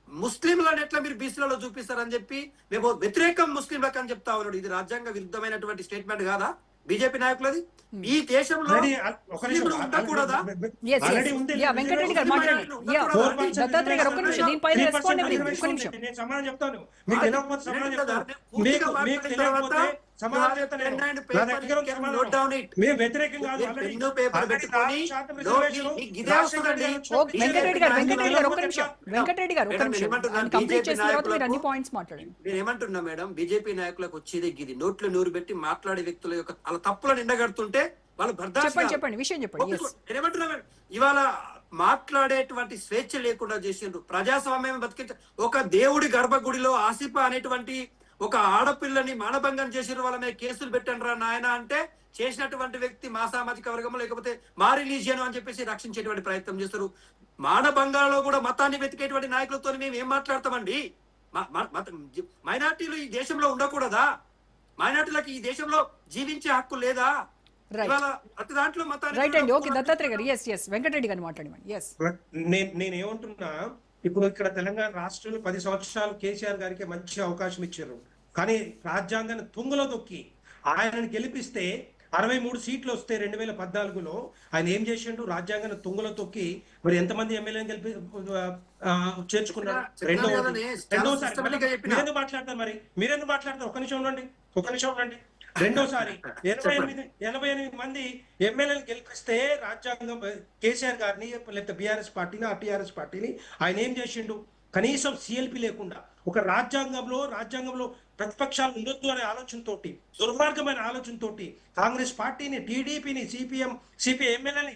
ముస్లింలను ఎట్లా మీరు బీసీలలో చూపిస్తారని చెప్పి మేము వ్యతిరేకం ముస్లింలకు అని చెప్తా ఉన్నాడు. ఇది రాజ్యాంగ విరుద్ధమైనటువంటి స్టేట్మెంట్ కాదా బీజేపీ నాయకులది? ఈ దేశంలో ఉండకూడదా? వెంకటరెడ్డి గారు మాట్లాడండి. దత్తాత్రేయ గారు ఒక్క నిమిషం, దీనిపైన రెస్పాండ్ అవ్వండి. ఒక్క నిమిషం. నేను సమాధానం చెప్తాను. మీకు తెలియకపోతే సమాధానం చెప్తాను. మీకు తెలియకపోతే సమాధానం చెప్తాను. నా దగ్గర ఉంది సమాధానం. మేము వ్యతిరేకం కాదు. వెంకటరెడ్డి గారు ఒక్క నిమిషం. కంప్లీట్ చేసిన తర్వాత మీరు అన్ని పాయింట్స్ మాట్లాడండి. నేను ఏమంటున్నా మేడం, బీజేపీ నాయకులకు వచ్చేది గిది నోట్లు నూరు పెట్టి మాట్లాడే వ్యక్తుల యొక్క వాళ్ళ తప్పులను ఎండగడుతుంటే వాళ్ళు చెప్పండి విషయం చెప్పండి. నేనేమంటున్నా మేడం, ఇవాళ మాట్లాడేటువంటి స్వేచ్ఛ లేకుండా చేసిండ్రు. ప్రజాస్వామ్యం బతికించ ఒక దేవుడి గర్భగుడిలో ఆసిఫా అనేటువంటి ఒక ఆడపిల్లని మానభంగం చేసిన వాళ్ళ మీద కేసులు పెట్టండి రా నాయన అంటే చేసినటువంటి వ్యక్తి మా సామాజిక వర్గం లేకపోతే మా రిలీజియన్ అని చెప్పేసి రక్షించేటువంటి ప్రయత్నం చేస్తారు. మానభంగాల్లో కూడా మతాన్ని వెతికేటువంటి నాయకులతో మేము ఏం మాట్లాడతామండి? మైనార్టీలు ఈ దేశంలో ఉండకూడదా? మైనార్టీలకు ఈ దేశంలో జీవించే హక్కు లేదా? వెంకటరెడ్డి గారు మాట్లాడమని. నేనేమంటున్నా, ఇప్పుడు ఇక్కడ తెలంగాణ రాష్ట్రంలో 10 సంవత్సరాలు కేసీఆర్ గారికి మంచి అవకాశం ఇచ్చారు. కానీ రాజ్యాంగాన్ని తుంగలో తొక్కి ఆయనను గెలిపిస్తే 63 సీట్లు వస్తే 2014లో ఆయన ఏం చేసిండు? రాజ్యాంగాన్ని తుంగలో తొక్కి మరి ఎంతమంది ఎమ్మెల్యేని చేర్చుకున్నారు? రెండోసారి మీరెందుకు మాట్లాడతారు? మీరెందుకు మాట్లాడతారు? ఒక నిమిషం ఉండండి. రెండోసారి 88 మంది ఎమ్మెల్యేలు గెలిపిస్తే రాజ్యాంగం కేసీఆర్ గారిని లేకపోతే బీఆర్ఎస్ పార్టీని ఆ టీఆర్ఎస్ పార్టీని ఆయన ఏం చేసిండు? కనీసం సిఎల్పి లేకుండా ఒక రాజ్యాంగంలో ప్రతిపక్షాలు ఉండొద్దు అనే ఆలోచనతోటి, దుర్మార్గమైన ఆలోచనతోటి కాంగ్రెస్ పార్టీని, టీడీపీని, సిపిఐ ఎమ్మెల్యేని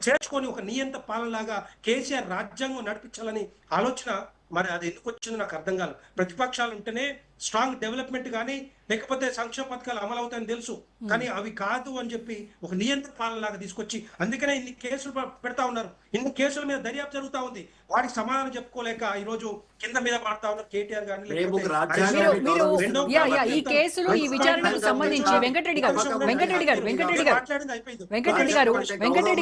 చేర్చుకొని ఒక నియంత పాలనలాగా కేసీఆర్ రాజ్యాంగం నడిపించాలని ఆలోచన. మరి అది ఎందుకు వచ్చిందో నాకు అర్థం కాదు. ప్రతిపక్షాలు ఉంటేనే స్ట్రాంగ్ డెవలప్మెంట్ కానీ లేకపోతే సంక్షేమ పథకాలు అమలు అవుతాయని తెలుసు, కానీ అవి కాదు అని చెప్పి ఒక నియంత్రణ పాలనలాగా తీసుకొచ్చి అందుకనే ఇన్ని కేసులు పెడతా ఉన్నారు. ఇన్ని కేసుల మీద దర్యాప్తు జరుగుతా ఉంది. వాటికి సమాధానం చెప్పుకోలేక ఈ రోజు కింద మీద మారుతా ఉన్నారు కేటీఆర్ గారిని. ఈ కేసులు ఈ విచారణకు సంబంధించి వెంకటరెడ్డి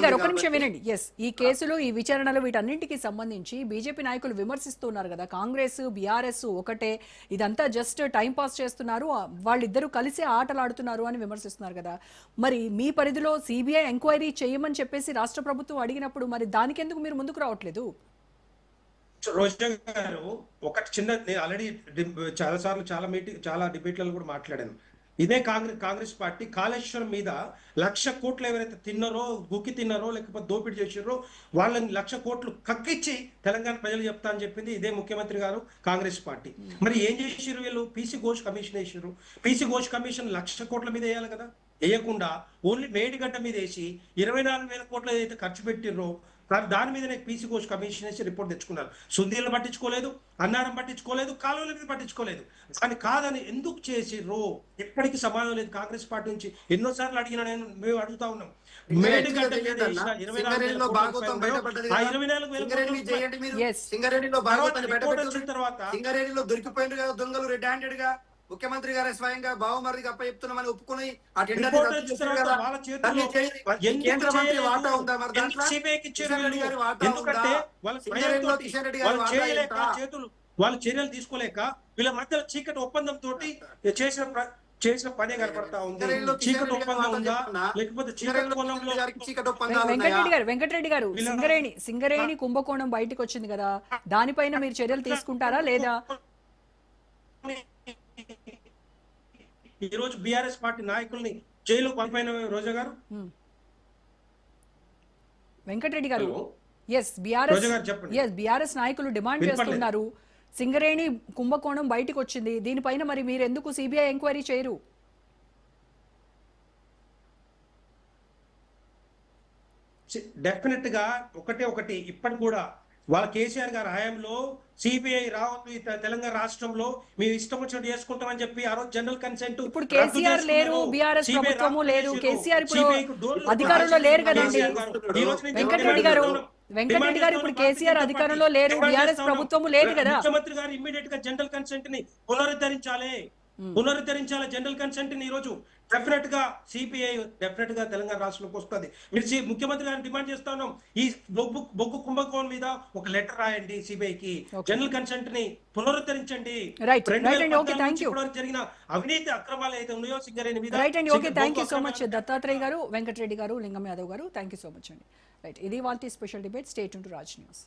గారు ఒక నిమిషం వినండి. ఈ కేసులు ఈ విచారణలు వీటన్నింటికి సంబంధించి బీజేపీ నాయకులు విమర్శిస్తున్నారు కదా, కాంగ్రెస్ బీఆర్ఎస్ ఒకటే, ఇదంతా జస్ట్ టైం పాస్ చేస్తున్నారు, వాళ్ళిద్దరూ కలిసి ఆటలాడుతున్నారు అని విమర్శిస్తున్నారు కదా. మరి మీ పరిధిలో సిబిఐ ఎంక్వైరీ చేయమని చెప్పేసి రాష్ట్ర ప్రభుత్వం అడిగినప్పుడు మరి దానికి ఎందుకు మీరు ముందుకు రావట్లేదు? రోజా గారు, ఒకటి చిన్న, నేను ఆల్రెడీ చాలా సార్లు చాలా డిబేట్లలో కూడా మాట్లాడాను. ఇదే కాంగ్రెస్ పార్టీ కాళేశ్వరం మీద 1,00,000 కోట్లు ఎవరైతే తిన్నారో, గుక్కి తిన్నారో, లేకపోతే దోపిడీ చేసారో వాళ్ళని 1,00,000 కోట్లు కక్కిచ్చి తెలంగాణ ప్రజలు చెప్తా అని చెప్పింది ఇదే ముఖ్యమంత్రి గారు, కాంగ్రెస్ పార్టీ. మరి ఏం చేసిర్రు వీళ్ళు? పీసీ ఘోష్ కమిషన్ వేసారు. పీసీ ఘోష్ కమిషన్ 1,00,000 కోట్ల మీద వేయాలి కదా, వేయకుండా ఓన్లీ మేడిగడ్డ మీద వేసి 24,000 కోట్లు ఏదైతే ఖర్చు పెట్టిర్రో దాని మీదనే పీసీ ఘోష్ కమిషన్ వేసి రిపోర్ట్ తెచ్చుకున్నారు. సుందీలను పట్టించుకోలేదు, అన్నారం పట్టించుకోలేదు, కాలువల మీద పట్టించుకోలేదు. కానీ కాదని ఎందుకు చేసిర్రో ఎప్పటికీ సమాధానం లేదు కాంగ్రెస్ పార్టీ నుంచి. ఎన్నోసార్లు అడిగినా మేము అడుగుతా ఉన్నాం. మేడిగడ్డ మీద వేసిన 24,000 Yes. సింగరేణిలో భాగవతాన్ని రిపోర్ట్ వచ్చిన తర్వాత సింగరేణిలో దొరికిపోయింది కదా దొంగలు రెడ్ హ్యాండెడ్ గా. ముఖ్యమంత్రి గారే స్వయంగా బావమరిదికి అప్పచెప్తున్నామని ఒప్పుకుని ఆ టెండర్ రిపోర్ట్ వచ్చిన తర్వాత వాళ్ళ చేతుల్లో కేంద్ర మంత్రి వాటా ఉందా మరి దాంట్లో? సిబిఐకి ఇచ్చారు కిషన్ రెడ్డి వీళ్ళు. గారి వాటా ఎందుకంటే ఉందా? వాళ్ళ సింగరేణిలో భయంతోటి కిషన్ రెడ్డి గారి వాళ్ళు వాటా చేయలేక ఎంత? వాళ్ళు చర్యలు తీసుకోలేక వీళ్ళ మధ్యలో చీకటి ఒప్పందం తోటి చేసిన పనే కనపడతా ఉంది. సింగరేణిలో కిషన్ చీకటి రెడ్డి గారి ఒప్పందం వాటా ఉందా, చెప్తున్నా. లేకపోతే చీకటి సింగరేణిలో పొలంలో కిషన్ రెడ్డి గారికి చీకటి ఒప్పందాలు ఉన్నాయా? వెంకటరెడ్డి గారు సింగరేణి కుంభకోణం బయటకు వచ్చింది కదా, దానిపైన మీరు చర్యలు తీసుకుంటారా లేదా? ఈ రోజు బీఆర్ఎస్ పార్టీ నాయకుల్ని జైలు పంపైన రోజా గారు. వెంకటరెడ్డి గారు, హలో. ఎస్ బీఆర్ఎస్ రోజా గారు చెప్పండి. బీఆర్ఎస్ నాయకులు డిమాండ్ వినపడలేదు. చేస్తున్నారు, సింగరేణి కుంభకోణం బయటకు వచ్చింది, దీనిపైన మరి మీరు ఎందుకు సిబిఐ ఎంక్వైరీ చేయరు? డెఫినెట్ గా ఒకటి ఇప్పటి కూడా వాళ్ళ కేసీఆర్ గారి హయాంలో సిబిఐ రావద్దు ఈ తెలంగాణ రాష్ట్రంలో మేము ఇష్టం వచ్చినట్టు చేసుకుంటామని చెప్పి ఆ రోజు జనరల్ కన్సెంట్ ఇప్పుడు కేసీఆర్ లేరు, బీఆర్ఎస్ ప్రభుత్వము లేదు, కేసీఆర్ ఇప్పుడు అధికారంలో లేరు కదండి. వెంకటరెడ్డి గారు ఇప్పుడు కేసీఆర్ అధికారంలో లేరు, బీఆర్ఎస్ ప్రభుత్వము లేదు కదా. ముఖ్యమంత్రి గారు ఇమ్మీడియట్ గా జనరల్ కన్సెంట్ ని పునరుద్ధరించాలి జనరల్ కన్సెంట్ ని. ఈ రోజు డెఫినెట్ గా సిపిఐ డెఫినెట్ గా తెలంగాణ రాష్ట్రంలోకి వస్తుంది. మీరు ముఖ్యమంత్రి గారిని డిమాండ్ చేస్తా ఉన్నాం, ఈ బొగ్గు కుంభకోణం మీద ఒక లెటర్ రాయండి సిబిఐకి, జనరల్ కన్సెంట్ ని పునరుద్ధరించండి. జరిగిన అవినీతి అక్రమాలు అయితే ఉన్నాయో సింగరేణి మీద. రైట్ అండి, okay, thank you so much Dattatreya గారు, వెంకటరెడ్డి గారు, లింగం యాదవ్ గారు, థ్యాంక్ యూ సో మచ్ అండి. రైట్, ఇది వాళ్ళ special debate. Stay tune to Raj news.